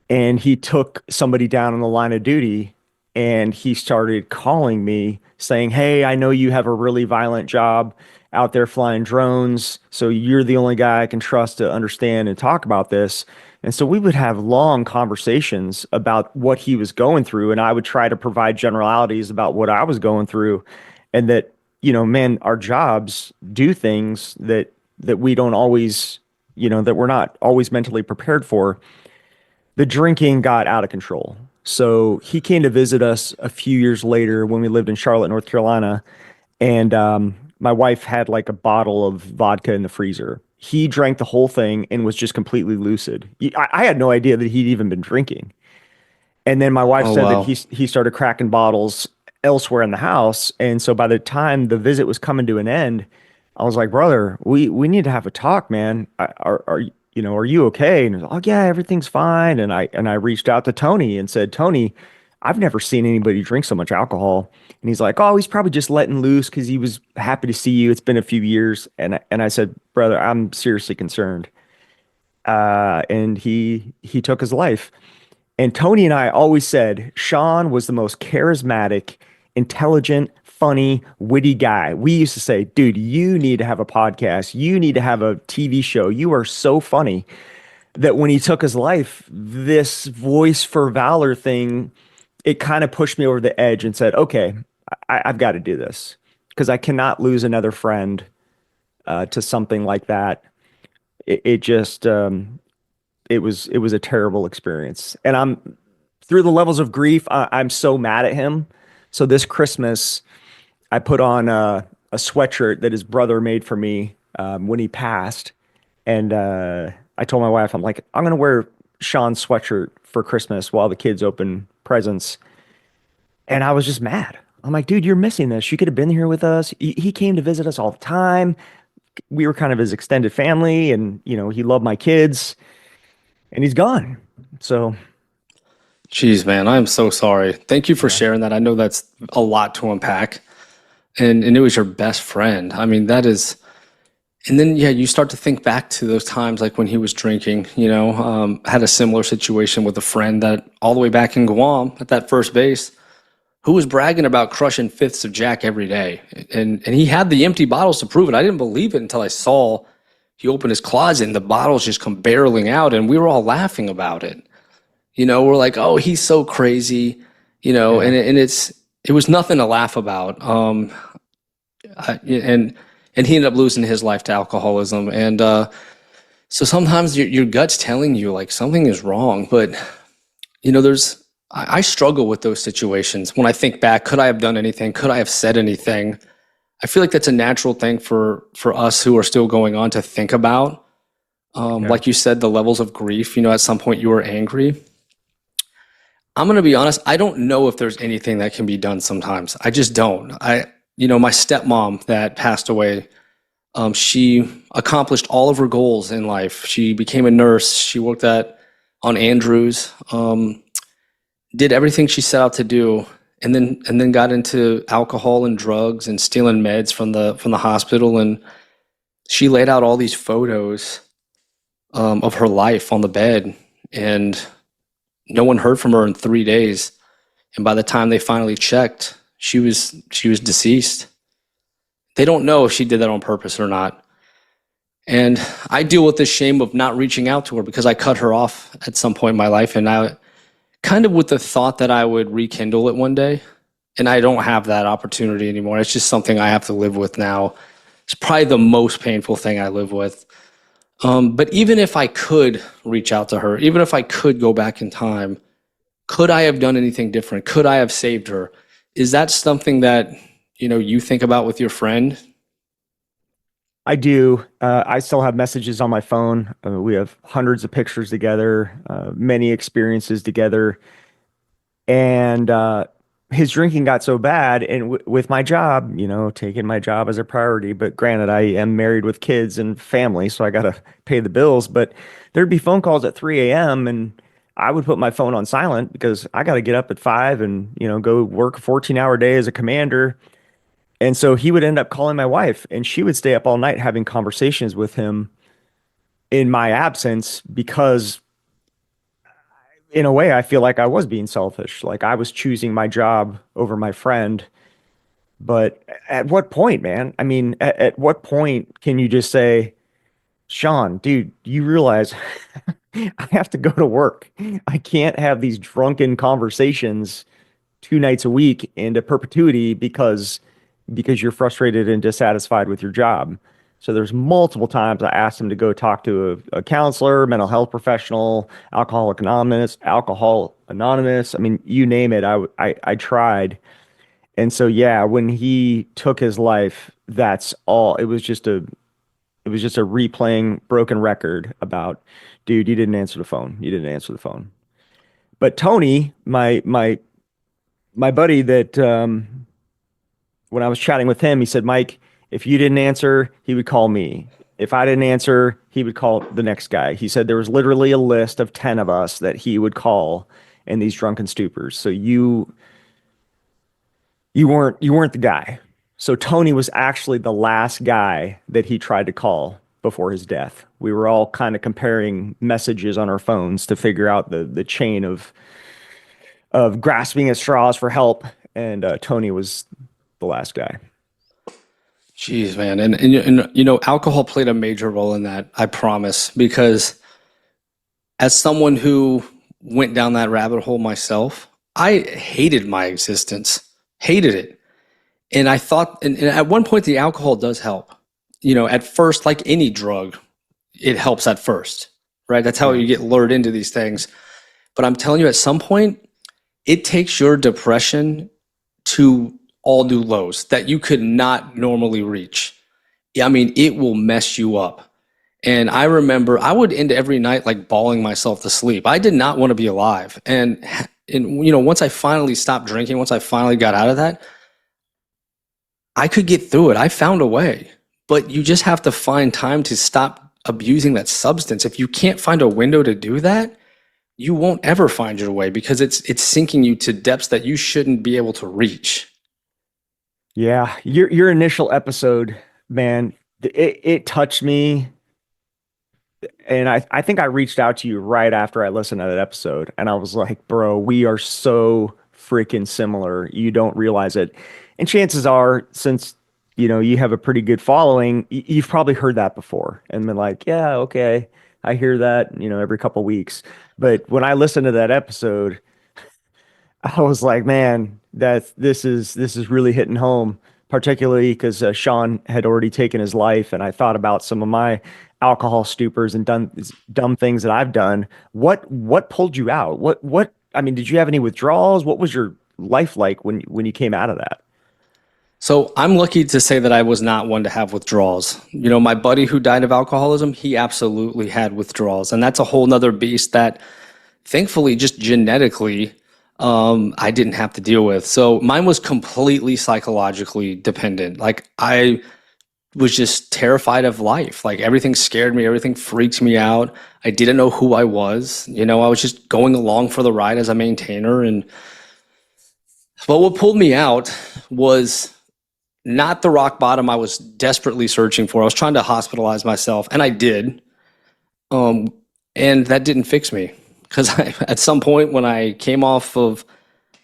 Speaker 2: And he took somebody down on the line of duty, and he started calling me saying, hey, I know you have a really violent job out there flying drones, so you're the only guy I can trust to understand and talk about this. And so we would have long conversations about what he was going through, and I would try to provide generalities about what I was going through, and that, man, our jobs do things that we don't always, that we're not always mentally prepared for. The drinking got out of control. So he came to visit us a few years later when we lived in Charlotte, North Carolina, and my wife had like a bottle of vodka in the freezer. He drank the whole thing and was just completely lucid. I had no idea that he'd even been drinking. And then my wife
Speaker 1: Oh,
Speaker 2: said that
Speaker 1: wow.
Speaker 2: he started cracking bottles elsewhere in the house. And so by the time the visit was coming to an end, I was like, brother, we need to have a talk, man. Are you okay? And he was, oh yeah, everything's fine. And I reached out to Tony and said, Tony, I've never seen anybody drink so much alcohol. And he's like, oh, he's probably just letting loose because he was happy to see you. It's been a few years. And I said, brother, I'm seriously concerned. And he took his life. And Tony and I always said Sean was the most charismatic, intelligent, funny, witty guy. We used to say, dude, you need to have a podcast. You need to have a TV show. You are so funny. That when he took his life, this voice for Valor thing, it kind of pushed me over the edge and said, okay, I've got to do this because I cannot lose another friend to something like that. It just, it was a terrible experience. And I'm through the levels of grief. I'm so mad at him. So this Christmas, I put on a sweatshirt that his brother made for me when he passed, and I told my wife, I'm like, I'm gonna wear Sean's sweatshirt for Christmas while the kids open presents. And I was just mad. I'm like, dude, you're missing this. You could have been here with us. He came to visit us all the time. We were kind of his extended family, and he loved my kids, and he's gone. So
Speaker 1: Jeez, man, I'm so sorry. Thank you for
Speaker 2: yeah,
Speaker 1: sharing that. I know that's a lot to unpack. And it was your best friend. I mean, that is, and then yeah, you start to think back to those times like when he was drinking, had a similar situation with a friend that all the way back in Guam at that first base who was bragging about crushing fifths of Jack every day. And he had the empty bottles to prove it. I didn't believe it until I saw he opened his closet and the bottles just come barreling out and we were all laughing about it. We're like, oh, he's so crazy,
Speaker 2: yeah.
Speaker 1: it was nothing to laugh about. And he ended up losing his life to alcoholism. And so sometimes your gut's telling you like something is wrong, but there's I struggle with those situations. When I think back, could I have done anything? Could I have said anything? I feel like that's a natural thing for us who are still going on to think about.
Speaker 2: Yeah.
Speaker 1: Like you said, the levels of grief. At some point you were angry. I'm going to be honest. I don't know if there's anything that can be done sometimes. I just don't. My stepmom that passed away, she accomplished all of her goals in life. She became a nurse. She worked on Andrews, did everything she set out to do, and then got into alcohol and drugs and stealing meds from the hospital. And she laid out all these photos of her life on the bed, and no one heard from her in 3 days. And by the time they finally checked, she was deceased. They don't know if she did that on purpose or not. And I deal with the shame of not reaching out to her because I cut her off at some point in my life. And I kind of with the thought that I would rekindle it one day. And I don't have that opportunity anymore. It's just something I have to live with now. It's probably the most painful thing I live with. But even if I could reach out to her, even if I could go back in time, could I have done anything different? Could I have saved her? Is that something that, you think about with your friend?
Speaker 2: I do. I still have messages on my phone. We have hundreds of pictures together, many experiences together. And his drinking got so bad, and with my job, taking my job as a priority. But granted, I am married with kids and family, so I got to pay the bills. But there'd be phone calls at 3 a.m., and I would put my phone on silent because I got to get up at 5 and, go work a 14-hour day as a commander. And so he would end up calling my wife, and she would stay up all night having conversations with him in my absence because, in a way, I feel like I was being selfish. Like I was choosing my job over my friend. But at what point, man? I mean, at what point can you just say, Sean, dude, you realize I have to go to work. I can't have these drunken conversations 2 nights a week into perpetuity because you're frustrated and dissatisfied with your job. So there's multiple times I asked him to go talk to a counselor, mental health professional, Alcohol Anonymous. I mean, you name it. I tried. And so yeah, when he took his life, that's all. It was just a replaying broken record about, dude, you didn't answer the phone. You didn't answer the phone. But Tony, my buddy that when I was chatting with him, he said, Mike, if you didn't answer, he would call me. If I didn't answer, he would call the next guy. He said there was literally a list of 10 of us that he would call in these drunken stupors. So you weren't the guy. So Tony was actually the last guy that he tried to call before his death. We were all kind of comparing messages on our phones to figure out the chain of grasping at straws for help, and Tony was the last guy.
Speaker 1: Jeez, man. And you know, alcohol played a major role in that, I promise, because as someone who went down that rabbit hole myself, I hated my existence, hated it. And I thought, and at one point, the alcohol does help. You know, at first, like any drug, it helps at first, right? That's how you get lured into these things. But I'm telling you, at some point, it takes your depression to all new lows that you could not normally reach. I mean, it will mess you up. And I remember I would end every night like bawling myself to sleep. I did not want to be alive. And you know, once I finally stopped drinking, once I finally got out of that, I could get through it. I found a way. But you just have to find time to stop abusing that substance. If you can't find a window to do that, you won't ever find your way because it's sinking you to depths that you shouldn't be able to reach.
Speaker 2: Yeah, your initial episode, man, it touched me, and I think I reached out to you right after I listened to that episode, and I was like, bro, we are so freaking similar. You don't realize it. And chances are, since you know you have a pretty good following, you've probably heard that before and been like, yeah, okay, I hear that, you know, every couple weeks. But when I listened to that episode, I was like, man, this is really hitting home, particularly because Sean had already taken his life, and I thought about some of my alcohol stupors and done dumb things that I've done. What pulled you out? What? I mean, did you have any withdrawals? What was your life like when you came out of that?
Speaker 1: So I'm lucky to say that I was not one to have withdrawals. You know, my buddy who died of alcoholism, he absolutely had withdrawals. And that's a whole nother beast that thankfully just genetically I didn't have to deal with. So mine was completely psychologically dependent. Like I was just terrified of life. Like everything scared me, everything freaked me out. I didn't know who I was. You know, I was just going along for the ride as a maintainer. But what pulled me out was not the rock bottom I was desperately searching for. I was trying to hospitalize myself, and I did. And that didn't fix me because at some point when I came off of,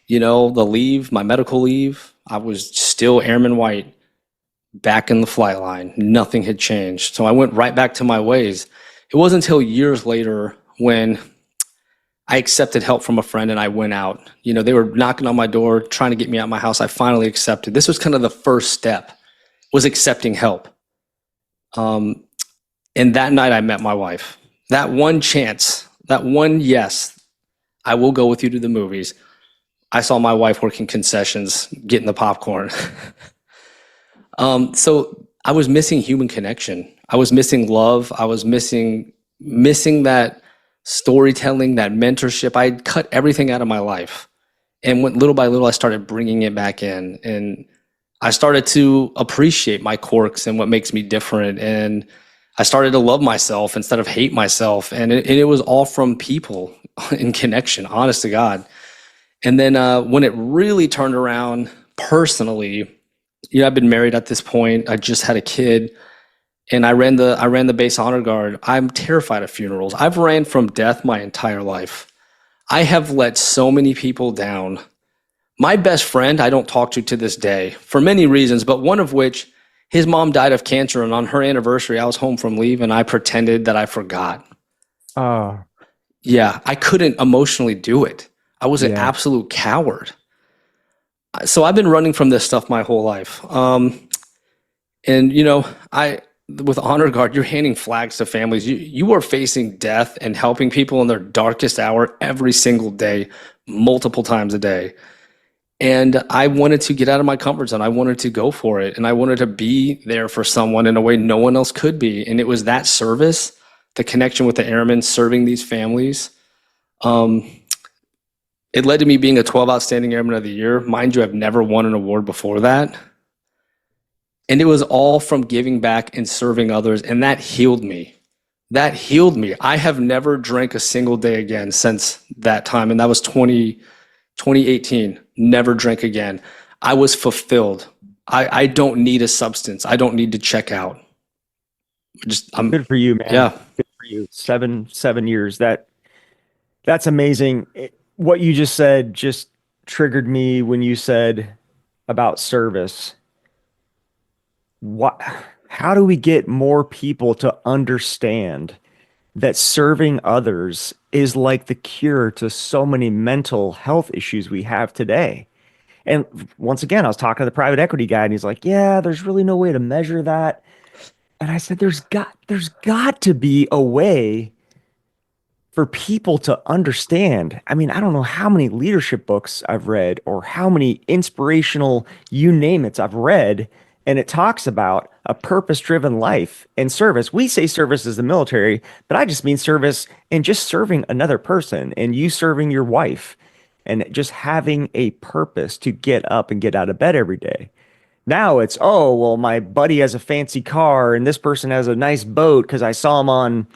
Speaker 1: you know, the leave, my medical leave, I was still Airman White, back in the flight line. Nothing had changed. So I went right back to my ways. It wasn't until years later when I accepted help from a friend and I went out. You know, they were knocking on my door, trying to get me out of my house. I finally accepted. This was kind of the first step, was accepting help. And that night I met my wife. That one chance, that one yes, I will go with you to the movies. I saw my wife working concessions, getting the popcorn. So I was missing human connection. I was missing love. I was missing that storytelling, that mentorship. I had cut everything out of my life. And little by little, I started bringing it back in. And I started to appreciate my quirks and what makes me different. And I started to love myself instead of hate myself. And it was all from people in connection, honest to God. And then when it really turned around personally, you know, I've been married at this point. I just had a kid. And I ran the base honor guard. I'm terrified of funerals. I've ran from death my entire life. I have let so many people down. My best friend I don't talk to this day for many reasons, but one of which, his mom died of cancer, and on her anniversary, I was home from leave and I pretended that I forgot.
Speaker 2: Oh,
Speaker 1: Yeah, I couldn't emotionally do it. I was an absolute coward. So I've been running from this stuff my whole life. And you know, with honor guard, you're handing flags to families. You are facing death and helping people in their darkest hour every single day, multiple times a day. And I wanted to get out of my comfort zone. I wanted to go for it. And I wanted to be there for someone in a way no one else could be. And it was that service, the connection with the airmen, serving these families, It led to me being a 12 Outstanding Airman of the Year. Mind you, I've never won an award before that. And it was all from giving back and serving others. And that healed me. That healed me. I have never drank a single day again since that time. And that was 2018. Never drank again. I was fulfilled. I don't need a substance. I don't need to check out. I'm
Speaker 2: Good for you, man.
Speaker 1: Yeah.
Speaker 2: Good for you. 7 years. That's amazing. What you just said just triggered me when you said about service. How do we get more people to understand that serving others is like the cure to so many mental health issues we have today? And once again, I was talking to the private equity guy, and he's like, "Yeah, there's really no way to measure that." And I said, "There's got to be a way for people to understand." I mean, I don't know how many leadership books I've read or how many inspirational, you name it, I've read, and it talks about a purpose-driven life and service. We say service is the military, but I just mean service and just serving another person, and you serving your wife, and just having a purpose to get up and get out of bed every day. Now it's, oh, well, my buddy has a fancy car and this person has a nice boat because I saw him on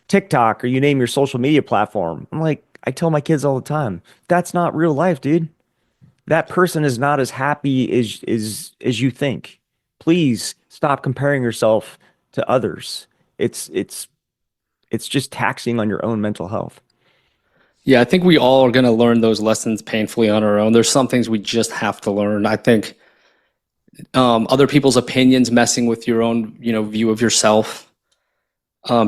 Speaker 2: TikTok, or you name your social media platform. I'm like, I tell my kids all the time, that's not real life, dude. That person is not as happy as you think. Please stop comparing yourself to others. It's just taxing on your own mental health.
Speaker 1: Yeah, I think we all are going to learn those lessons painfully on our own. There's some things we just have to learn. I think other people's opinions messing with your own, view of yourself,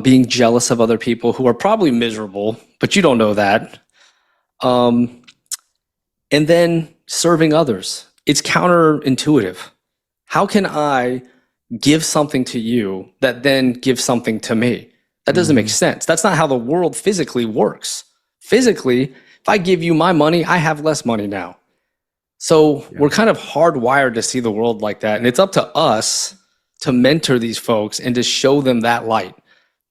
Speaker 1: being jealous of other people who are probably miserable, but you don't know that. And then serving others. It's counterintuitive. How can I give something to you that then gives something to me? That doesn't make sense. That's not how the world physically works. Physically, if I give you my money, I have less money now. So we're kind of hardwired to see the world like that. And it's up to us to mentor these folks and to show them that light.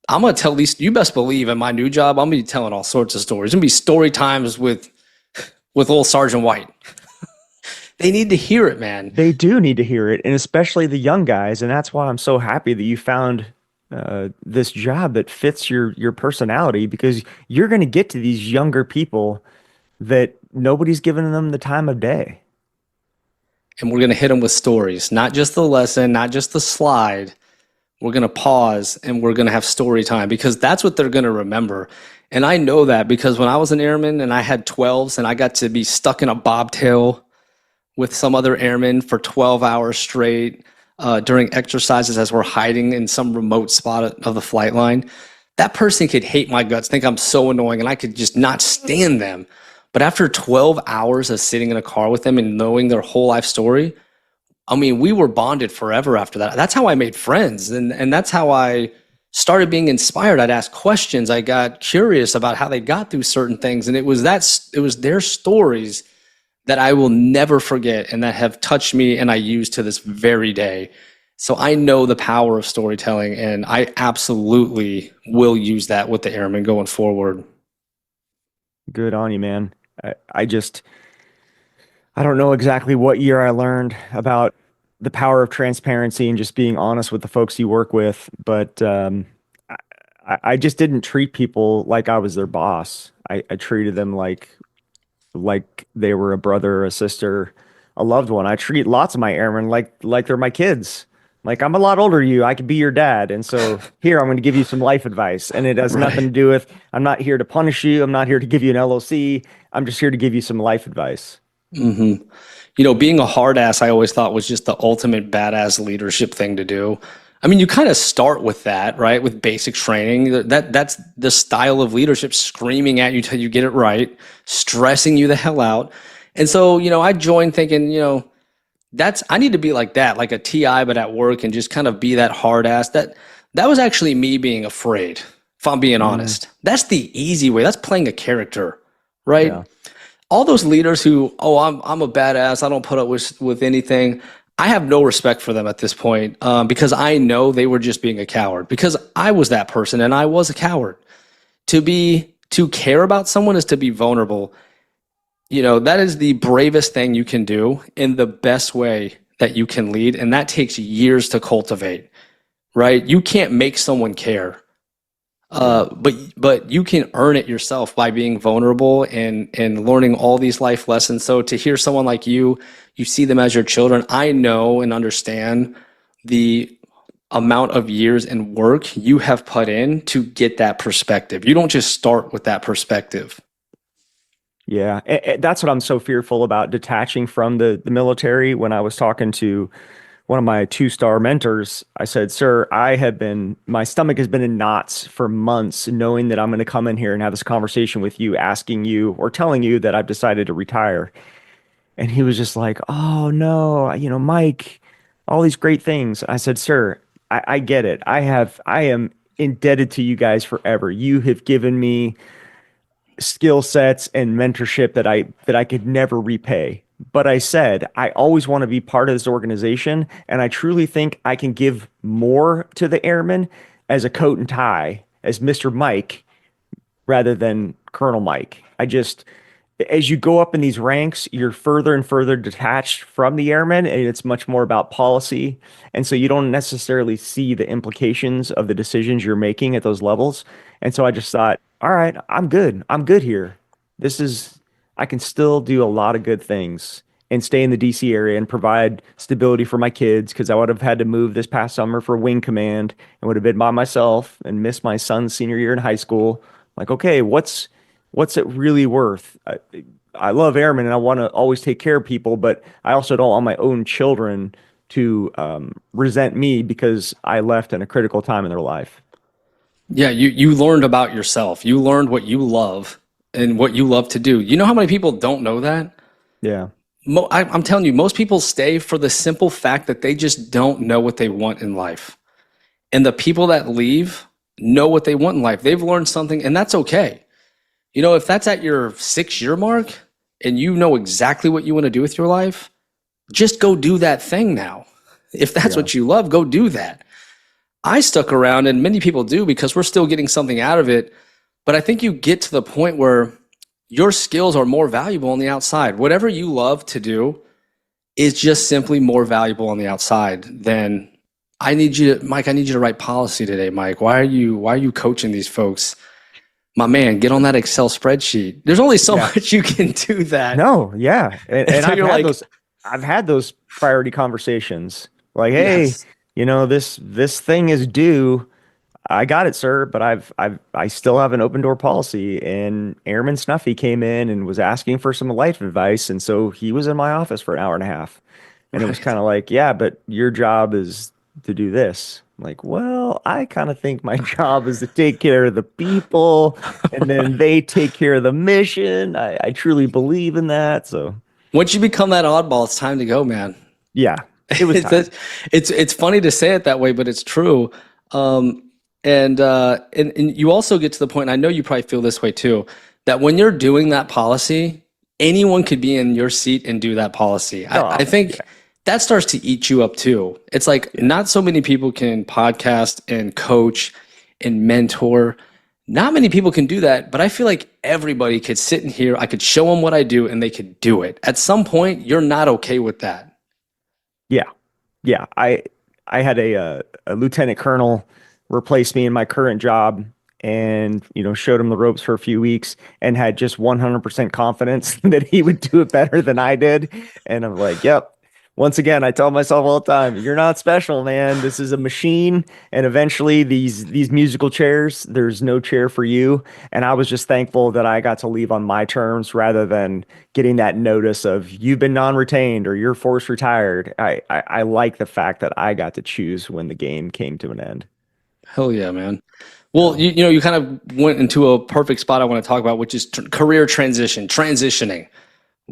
Speaker 1: I'm going to tell these, you best believe in my new job, I'm going to be telling all sorts of stories. There's going to be story times with old Sergeant White. They need to hear it, man.
Speaker 2: They do need to hear it, and especially the young guys. And that's why I'm so happy that you found this job that fits your personality, because you're going to get to these younger people that nobody's giving them the time of day.
Speaker 1: And we're going to hit them with stories, not just the lesson, not just the slide. We're going to pause and we're going to have story time, because that's what they're going to remember. And I know that because when I was an airman and I had 12s and I got to be stuck in a bobtail with some other airmen for 12 hours straight during exercises as we're hiding in some remote spot of the flight line, that person could hate my guts, think I'm so annoying, and I could just not stand them. But after 12 hours of sitting in a car with them and knowing their whole life story, I mean, we were bonded forever after that. That's how I made friends. And that's how I started being inspired. I'd ask questions. I got curious about how they got through certain things. And it was their stories that I will never forget and that have touched me and I use to this very day. So I know the power of storytelling, and I absolutely will use that with the airmen going forward.
Speaker 2: Good on you, man. I don't know exactly what year I learned about the power of transparency and just being honest with the folks you work with, but I just didn't treat people like I was their boss. I treated them like they were a brother, a sister, a loved one. I treat lots of my airmen like they're my kids. Like, I'm a lot older than you. I could be your dad. And so here, I'm going to give you some life advice. And it has nothing to do with, I'm not here to punish you. I'm not here to give you an LOC. I'm just here to give you some life advice.
Speaker 1: Mm-hmm. Being a hard ass, I always thought was just the ultimate badass leadership thing to do. I mean, you kind of start with that, right? With basic training. That's the style of leadership, screaming at you till you get it right, stressing you the hell out. And so, I joined thinking, I need to be like that, like a TI, but at work, and just kind of be that hard ass. That was actually me being afraid, if I'm being honest. That's the easy way. That's playing a character, right? Yeah. All those leaders who, I'm a badass, I don't put up with anything. I have no respect for them at this point, because I know they were just being a coward, because I was that person and I was a coward. To care about someone is to be vulnerable. That is the bravest thing you can do in the best way that you can lead. And that takes years to cultivate, right? You can't make someone care.
Speaker 2: Yeah.
Speaker 1: But you can earn it yourself by being vulnerable and learning all these life lessons. So to hear someone like you see them as your children. I know and understand the amount of years and work you have put in to get that perspective. You don't just start with that perspective.
Speaker 2: Yeah, that's what I'm so fearful about detaching from the military. When I was talking to one of my two-star mentors, I said, "Sir, my stomach has been in knots for months, knowing that I'm going to come in here and have this conversation with you, asking you or telling you that I've decided to retire." And he was just like, "Oh no, Mike, all these great things." I said, "Sir, I get it. I am indebted to you guys forever. You have given me skill sets and mentorship that I could never repay." But I said, I always want to be part of this organization, and I truly think I can give more to the airmen as a coat and tie, as Mr. Mike, rather than Colonel Mike. As you go up in these ranks, you're further and further detached from the airmen, and it's much more about policy. And so you don't necessarily see the implications of the decisions you're making at those levels. And so I just thought, all right, I'm good. I'm good here. This is, I can still do a lot of good things and stay in the DC area and provide stability for my kids because I would have had to move this past summer for wing command and would have been by myself and missed my son's senior year in high school. Like, okay, what's it really worth? I love airmen and I want to always take care of people, but I also don't want my own children to resent me because I left in a critical time in their life.
Speaker 1: Yeah, you learned about yourself. You learned what you love and what you love to do. You know how many people don't know that?
Speaker 2: Yeah.
Speaker 1: I'm telling you, most people stay for the simple fact that they just don't know what they want in life. And the people that leave know what they want in life. They've learned something, and that's okay. If that's at your 6 year mark and you know exactly what you want to do with your life, just go do that thing now. If that's
Speaker 2: Yeah.
Speaker 1: what you love, go do that. I stuck around, and many people do because we're still getting something out of it. But I think you get to the point where your skills are more valuable on the outside. Whatever you love to do is just simply more valuable on the outside than Mike, I need you to write policy today, Mike. Why are you coaching these folks? My man, get on that Excel spreadsheet. There's only so
Speaker 2: Yeah.
Speaker 1: much you can do that.
Speaker 2: No, yeah. And
Speaker 1: So you're like,
Speaker 2: I've had those priority conversations. Like, hey,
Speaker 1: yes.
Speaker 2: this thing is due. I got it, sir, but I still have an open door policy. And Airman Snuffy came in and was asking for some life advice, and so he was in my office for an hour and a half. And it was kind
Speaker 1: Right.
Speaker 2: of like, yeah, but your job is to do this. I'm like, well, I kind of think my job is to take care of the people, and then they take care of the mission. I truly believe in that. So
Speaker 1: Once you become that oddball, it's time to go, man.
Speaker 2: yeah, it was
Speaker 1: It's
Speaker 2: time.
Speaker 1: it's funny to say it that way, but it's true. Um, and you also get to the point, and I know you probably feel this way too, that when you're doing that policy, anyone could be in your seat and do that policy. I
Speaker 2: Oh,
Speaker 1: think that starts to eat you up too. It's like
Speaker 2: yeah.
Speaker 1: not so many people can podcast and coach and mentor. Not many people can do that, but I feel like everybody could sit in here. I could show them what I do and they could do it. At some point, you're not okay with that.
Speaker 2: Yeah. Yeah. I had a lieutenant colonel replace me in my current job and, showed him the ropes for a few weeks and had just 100% confidence that he would do it better than I did. And I'm like, yep. Once again, I tell myself all the time, you're not special, man. This is a machine. And eventually these musical chairs, there's no chair for you. And I was just thankful that I got to leave on my terms rather than getting that notice of you've been non-retained or you're forced retired. I like the fact that I got to choose when the game came to an end.
Speaker 1: Hell yeah, man. Well,
Speaker 2: So
Speaker 1: you kind of went into a perfect spot I want to talk about, which is career transitioning.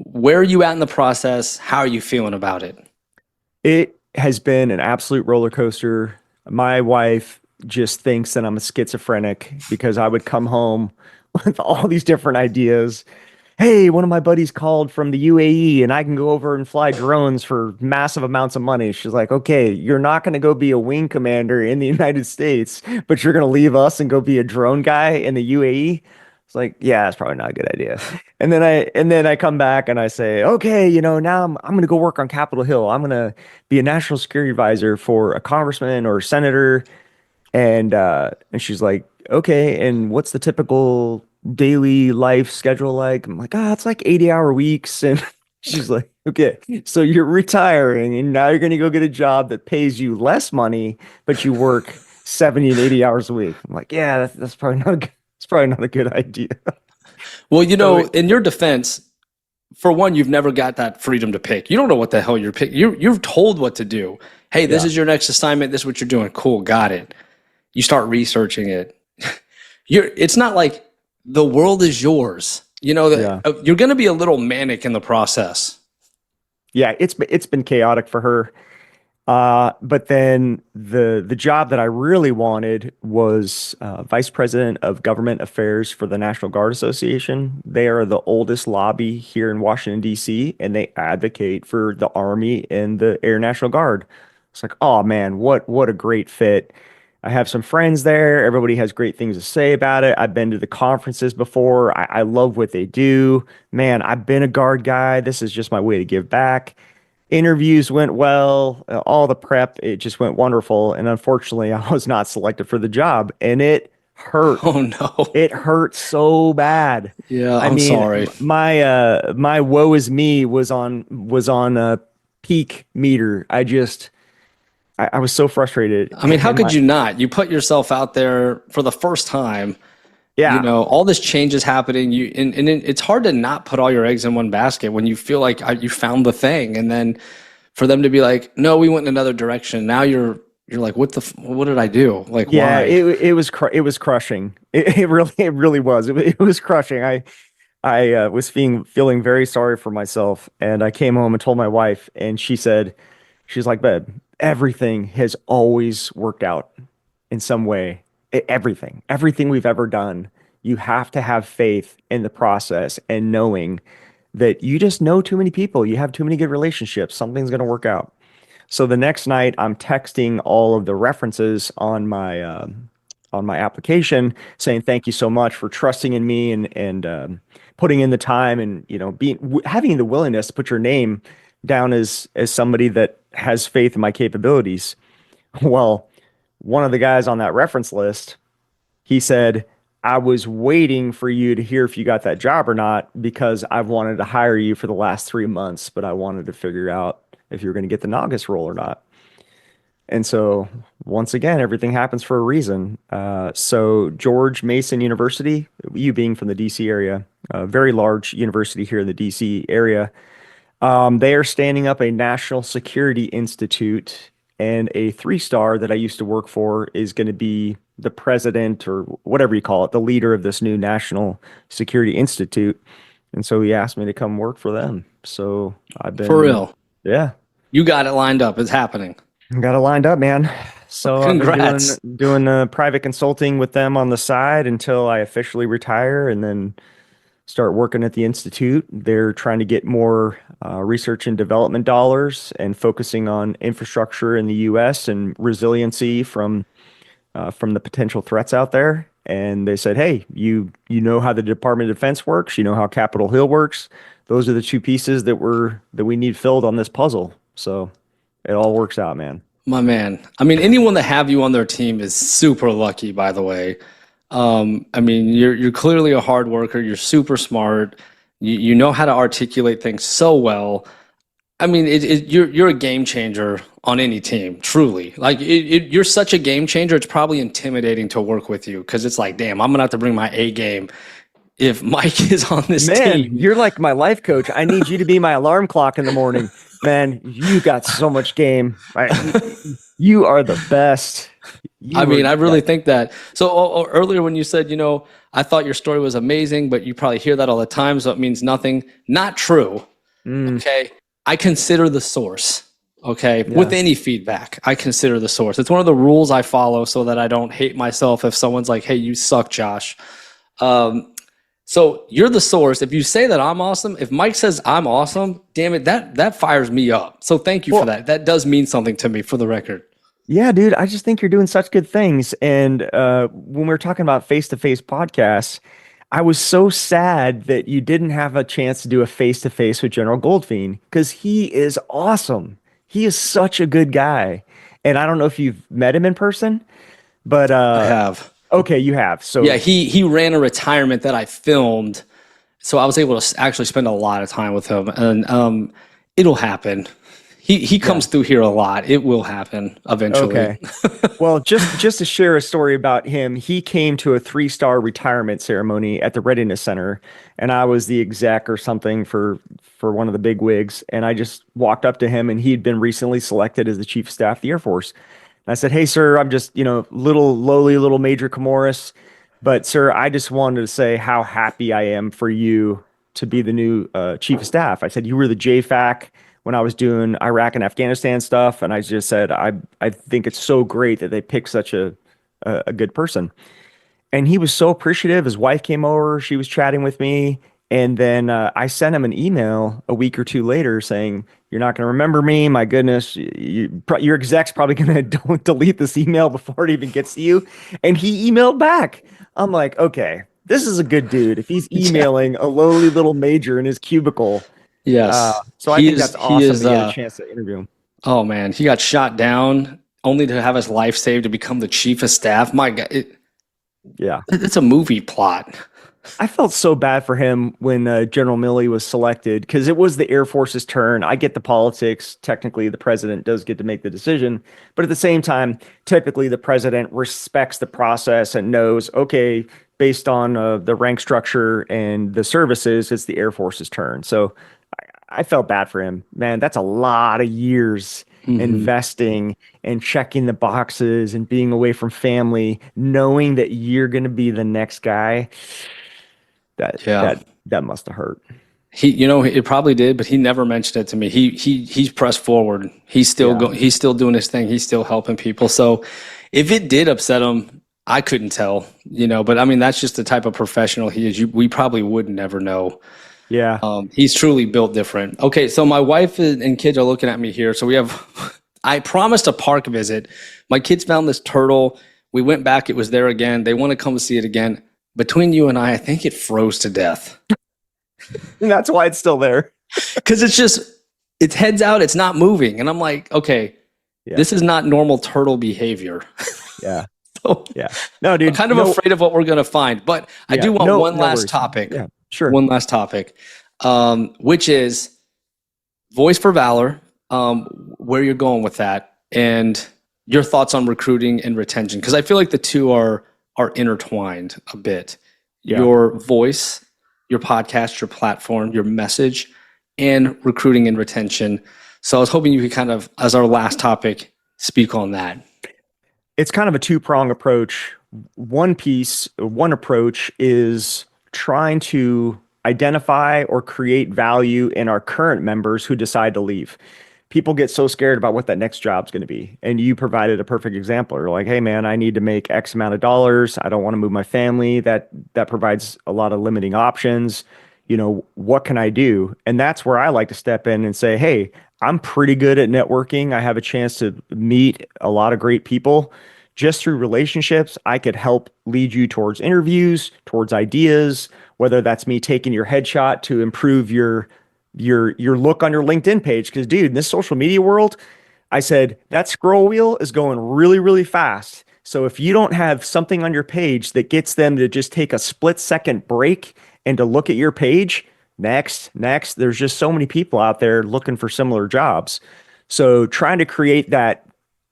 Speaker 1: Where are you at in the process? How are you feeling about it?
Speaker 2: it has been an absolute roller coaster. My wife just thinks that I'm a schizophrenic because I would come home with all these different ideas. Hey, one of my buddies called from the UAE and I can go over and fly drones for massive amounts of money. She's like, okay, you're not going to go be a wing commander in the United States, but you're going to leave us and go be a drone guy in the UAE. It's like, yeah, that's probably not a good idea. And then I come back and I say, okay, now I'm gonna go work on Capitol Hill. I'm gonna be a national security advisor for a congressman or a senator. And she's like, okay, and what's the typical daily life schedule like? I'm like, it's like 80-hour weeks. And she's like, okay, so you're retiring and now you're gonna go get a job that pays you less money, but you work 70 and 80 hours a week. I'm like, yeah, that's probably not a good, it's probably not a good idea.
Speaker 1: Well,
Speaker 2: So
Speaker 1: in your defense, for one, you've never got that freedom to pick. You don't know what the hell you're picking. You're told what to do. Hey, this
Speaker 2: yeah,
Speaker 1: is your next assignment. This is what you're doing. Cool, got it. You start researching it. It's not like the world is yours.
Speaker 2: yeah.
Speaker 1: You're going to be a little manic in the process.
Speaker 2: Yeah, it's been chaotic for her. But then the job that I really wanted was Vice President of Government Affairs for the National Guard Association. They are the oldest lobby here in Washington, D.C., and they advocate for the Army and the Air National Guard. It's like, oh man, what a great fit. I have some friends there. Everybody has great things to say about it. I've been to the conferences before. I love what they do. Man, I've been a guard guy. This is just my way to give back. Interviews went well, all the prep, it just went wonderful. And unfortunately, I was not selected for the job, and it hurt.
Speaker 1: Oh no.
Speaker 2: It hurt so bad.
Speaker 1: Yeah,
Speaker 2: I
Speaker 1: I'm
Speaker 2: mean,
Speaker 1: sorry.
Speaker 2: my woe is me was on a peak meter. I was so frustrated.
Speaker 1: I mean, how
Speaker 2: And
Speaker 1: could you not? You put yourself out there for the first time.
Speaker 2: yeah,
Speaker 1: All this change is happening. It's hard to not put all your eggs in one basket when you feel like you found the thing, and then for them to be like, no, we went in another direction. Now you're like, what did I do? Like,
Speaker 2: yeah,
Speaker 1: why?
Speaker 2: it was crushing. It really was. It was crushing. I was feeling very sorry for myself, and I came home and told my wife, and she's like, babe, everything has always worked out in some way. Everything we've ever done, you have to have faith in the process and knowing that you just know too many people, you have too many good relationships, something's going to work out. So the next night, I'm texting all of the references on my application, saying thank you so much for trusting in me and putting in the time and having the willingness to put your name down as somebody that has faith in my capabilities. Well, one of the guys on that reference list, he said, I was waiting for you to hear if you got that job or not because I've wanted to hire you for the last 3 months, but I wanted to figure out if you're going to get the Naugus role or not. And so, once again, everything happens for a reason. So, George Mason University, you being from the DC area, a very large university here in the DC area, they are standing up a national security institute, and a 3-star that I used to work for is going to be the president or whatever you call it, the leader of this new national security institute. And so he asked me to come work for them. So I've
Speaker 1: For
Speaker 2: been,
Speaker 1: real.
Speaker 2: yeah,
Speaker 1: You got it lined up. It's happening.
Speaker 2: got it lined up, man. So I've been
Speaker 1: Congrats.
Speaker 2: doing private consulting with them on the side until I officially retire, and then start working at the institute. They're trying to get more research and development dollars and focusing on infrastructure in the U.S. and resiliency from the potential threats out there. And they said, "Hey, you know how the Department of Defense works. You know how Capitol Hill works. Those are the two pieces that we need filled on this puzzle." So it all works out, man.
Speaker 1: My man. I mean, anyone that have you on their team is super lucky, by the way. I mean, you're clearly a hard worker. You're super smart. You know how to articulate things so well. I mean, you're a game changer on any team, truly. Like you're such a game changer. It's probably intimidating to work with you because it's like, damn, I'm gonna have to bring my A game if Mike is on this
Speaker 2: Man,
Speaker 1: team.
Speaker 2: you're like my life coach. I need you to be my alarm clock in the morning. Man, you got so much game. You are the best.
Speaker 1: I mean, I really think that. So earlier when you said, I thought your story was amazing, but you probably hear that all the time, so it means nothing. Not true. Okay. I consider the source. Okay.
Speaker 2: Yeah.
Speaker 1: With any feedback, I consider the source. It's one of the rules I follow so that I don't hate myself if someone's like, hey, you suck, Josh. So you're the source. If you say that I'm awesome, if Mike says I'm awesome, damn it, that fires me up. So thank you for that. That does mean something to me, for the record.
Speaker 2: Yeah, dude, I just think you're doing such good things. And when we're talking about face-to-face podcasts, I was so sad that you didn't have a chance to do a face-to-face with General Goldfein because he is awesome. He is such a good guy. And I don't know if you've met him in person, but
Speaker 1: I have.
Speaker 2: okay, you have.
Speaker 1: Yeah,
Speaker 2: So
Speaker 1: he ran a retirement that I filmed, so I was able to actually spend a lot of time with him, and it'll happen. He
Speaker 2: yeah,
Speaker 1: comes through here a lot. It will happen eventually.
Speaker 2: okay. Well, just to share a story about him, he came to a three-star retirement ceremony at the Readiness Center, and I was the exec or something for one of the big wigs, and I just walked up to him, and he'd been recently selected as the chief of staff of the Air Force. And I said, "Hey, sir, I'm just little lowly little Major Komorous, but sir, I just wanted to say how happy I am for you to be the new chief of staff." I said, "You were the JFAC." When I was doing Iraq and Afghanistan stuff, and I just said I think it's so great that they picked such a good person. And he was so appreciative. His wife came over, she was chatting with me, and then I sent him an email a week or two later saying, "You're not going to remember me. My goodness, your exec's probably going to delete this email before it even gets to you." And he emailed back. I'm like, okay, this is a good dude. If he's emailing a lowly little major in his cubicle.
Speaker 1: Yes,
Speaker 2: So I
Speaker 1: he
Speaker 2: think
Speaker 1: is.
Speaker 2: that's
Speaker 1: He
Speaker 2: awesome
Speaker 1: is.
Speaker 2: to get a chance to interview him.
Speaker 1: Oh man, he got shot down only to have his life saved to become the chief of staff. My God,
Speaker 2: Yeah.
Speaker 1: it's a movie plot.
Speaker 2: I felt so bad for him when General Milley was selected because it was the Air Force's turn. I get the politics. Technically, the president does get to make the decision. But at the same time, typically the president respects the process and knows, okay, based on the rank structure and the services, it's the Air Force's turn. So I felt bad for him. Man, that's a lot of years
Speaker 1: Hmm.
Speaker 2: investing and checking the boxes and being away from family, knowing that you're going to be the next guy. That
Speaker 1: Yeah.
Speaker 2: that that must have hurt.
Speaker 1: It probably did, but he never mentioned it to me. He's pressed forward.
Speaker 2: Yeah.
Speaker 1: He's still doing his thing. He's still helping people. So if it did upset him, I couldn't tell, but I mean, that's just the type of professional he is. We probably would never know.
Speaker 2: Yeah.
Speaker 1: He's truly built different. Okay, so my wife and kids are looking at me here. So we have, I promised a park visit. My kids found this turtle. We went back. It was there again. They want to come see it again. Between you and I think it froze to death
Speaker 2: And that's why it's still there.
Speaker 1: because its head's out. It's not moving. And I'm like, okay,
Speaker 2: Yeah.
Speaker 1: this is not normal turtle behavior.
Speaker 2: Yeah.
Speaker 1: So
Speaker 2: Yeah. No,
Speaker 1: I'm
Speaker 2: dude.
Speaker 1: kind of afraid of what we're going to find. But I
Speaker 2: Yeah.
Speaker 1: do want
Speaker 2: No,
Speaker 1: one
Speaker 2: no
Speaker 1: last
Speaker 2: worries.
Speaker 1: topic.
Speaker 2: Yeah. Sure.
Speaker 1: One last topic, which is Voice for Valor, where you're going with that, and your thoughts on recruiting and retention, because I feel like the two are intertwined a bit.
Speaker 2: Yeah.
Speaker 1: Your voice, your podcast, your platform, your message, and recruiting and retention. So I was hoping you could kind of, as our last topic, speak on that.
Speaker 2: It's kind of a two-prong approach. One approach is trying to identify or create value in our current members who decide to leave. People get so scared about what that next job's going to be. And you provided a perfect example. You're like, hey man, I need to make X amount of dollars. I don't want to move my family. That provides a lot of limiting options. What can I do? And that's where I like to step in and say, hey, I'm pretty good at networking. I have a chance to meet a lot of great people. Just through relationships, I could help lead you towards interviews, towards ideas, whether that's me taking your headshot to improve your look on your LinkedIn page. Because dude, in this social media world, I said that scroll wheel is going really, really fast. So if you don't have something on your page that gets them to just take a split-second break and to look at your page, next, there's just so many people out there looking for similar jobs. So trying to create that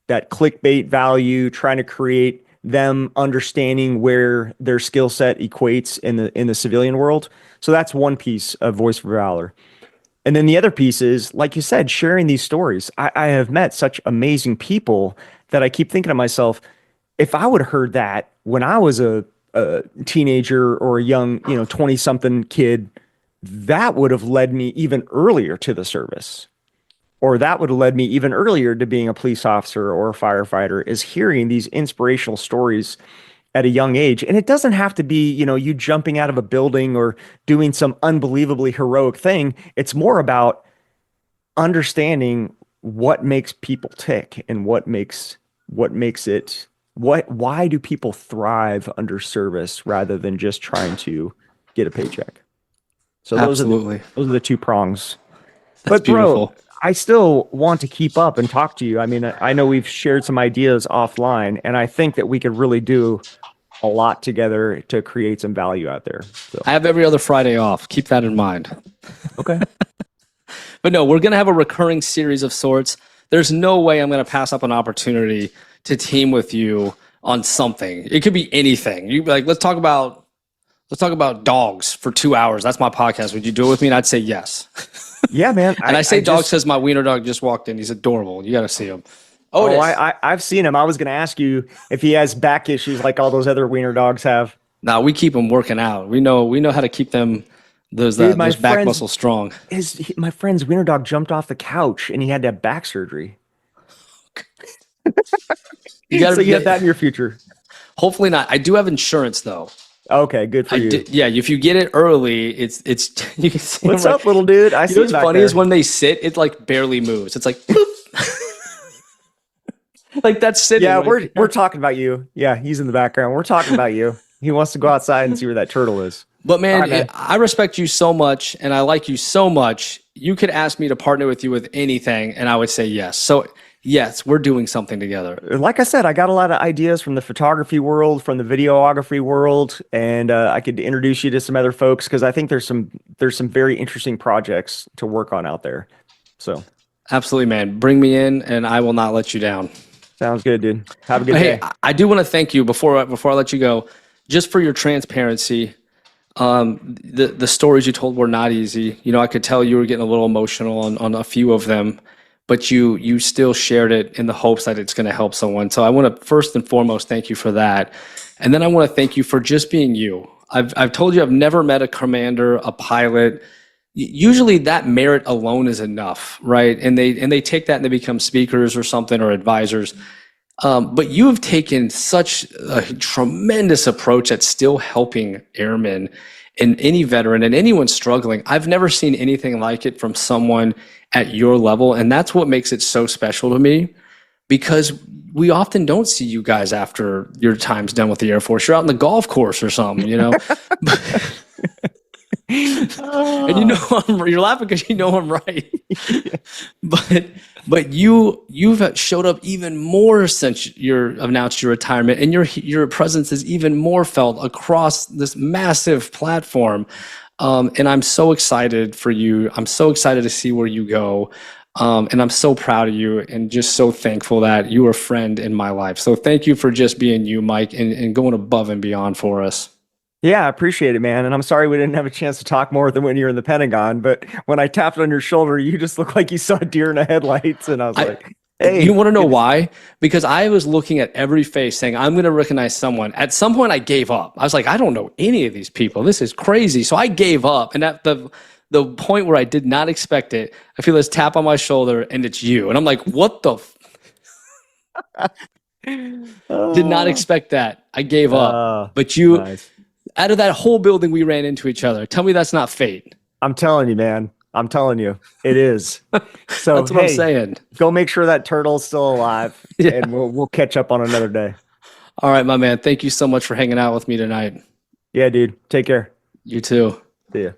Speaker 2: clickbait value, trying to create them understanding where their skill set equates in the civilian world. So that's one piece of Voice for Valor. And then the other piece is, like you said, sharing these stories. I have met such amazing people that I keep thinking to myself, if I would have heard that when I was a teenager or a young, 20 something kid, that would have led me even earlier to the service. Or that would have led me even earlier to being a police officer or a firefighter, is hearing these inspirational stories at a young age. And it doesn't have to be, you jumping out of a building or doing some unbelievably heroic thing. It's more about understanding what makes people tick and why do people thrive under service rather than just trying to get a paycheck. So
Speaker 1: Absolutely.
Speaker 2: those are the two prongs.
Speaker 1: That's
Speaker 2: But bro,
Speaker 1: beautiful.
Speaker 2: I still want to keep up and talk to you. I mean, I know we've shared some ideas offline, and I think that we could really do a lot together to create some value out there. So,
Speaker 1: I have every other Friday off. Keep that in mind.
Speaker 2: okay.
Speaker 1: But no, we're going to have a recurring series of sorts. There's no way I'm going to pass up an opportunity to team with you on something. It could be anything. You like, let's talk about dogs for 2 hours. That's my podcast. Would you do it with me? And I'd say yes.
Speaker 2: Yeah, man.
Speaker 1: And I say dogs because my wiener dog just walked in. He's adorable. You got to see him.
Speaker 2: Oh, I've seen him. I was going to ask you if he has back issues like all those other wiener dogs have.
Speaker 1: Now we keep them working out. We know how to keep them those back muscles strong.
Speaker 2: My friend's wiener dog jumped off the couch and he had to have back surgery. You have that in your future.
Speaker 1: Hopefully not. I do have insurance though.
Speaker 2: Okay, good for you.
Speaker 1: Yeah, if you get it early, it's you can see
Speaker 2: what's up, little dude? I see.
Speaker 1: What's funny is when they sit, it like barely moves. It's like boop. Like that's sitting.
Speaker 2: Yeah, we're talking about you. Yeah, he's in the background. We're talking about you. He wants to go outside and see where that turtle is.
Speaker 1: But man, I respect you so much and I like you so much. You could ask me to partner with you with anything and I would say yes. So yes, we're doing something together.
Speaker 2: Like I said, I got a lot of ideas from the photography world, from the videography world, and I could introduce you to some other folks because I think there's some very interesting projects to work on out there. So
Speaker 1: absolutely, man. Bring me in and I will not let you down.
Speaker 2: Sounds good, dude. Have a good day.
Speaker 1: I do want to thank you before I let you go, just for your transparency. The stories you told were not easy. You know, I could tell you were getting a little emotional on a few of them, but you still shared it in the hopes that it's going to help someone. So I want to first and foremost thank you for that, and then I want to thank you for just being you. I've told you I've never met a commander, a pilot. Usually that merit alone is enough, right? And they take that and they become speakers or something or advisors. But you have taken such a tremendous approach at still helping airmen and any veteran and anyone struggling. I've never seen anything like it from someone at your level. And that's what makes it so special to me, because we often don't see you guys after your time's done with the Air Force. You're out in the golf course or something, you know? And you know you're laughing because you know I'm right. but you've showed up even more since you've announced your retirement, and your presence is even more felt across this massive platform. And I'm so excited for you. I'm so excited to see where you go. And I'm so proud of you and just so thankful that you are a friend in my life. So thank you for just being you, Mike, and going above and beyond for us.
Speaker 2: Yeah, I appreciate it, man. And I'm sorry we didn't have a chance to talk more than when you were in the Pentagon. But when I tapped on your shoulder, you just looked like you saw a deer in the headlights. And I was like, hey.
Speaker 1: You want to know why? Because I was looking at every face saying, I'm going to recognize someone. At some point, I gave up. I was like, I don't know any of these people. This is crazy. So I gave up. And at the point where I did not expect it, I feel this tap on my shoulder and it's you. And I'm like, what the did not expect that. I gave up. But you... Nice. Out of that whole building, we ran into each other. Tell me that's not fate.
Speaker 2: I'm telling you, man. I'm telling you, it is. So
Speaker 1: that's what I'm saying.
Speaker 2: Go make sure that turtle's still alive, and we'll catch up on another day.
Speaker 1: All right, my man. Thank you so much for hanging out with me tonight.
Speaker 2: Yeah, dude. Take care.
Speaker 1: You too.
Speaker 2: See ya.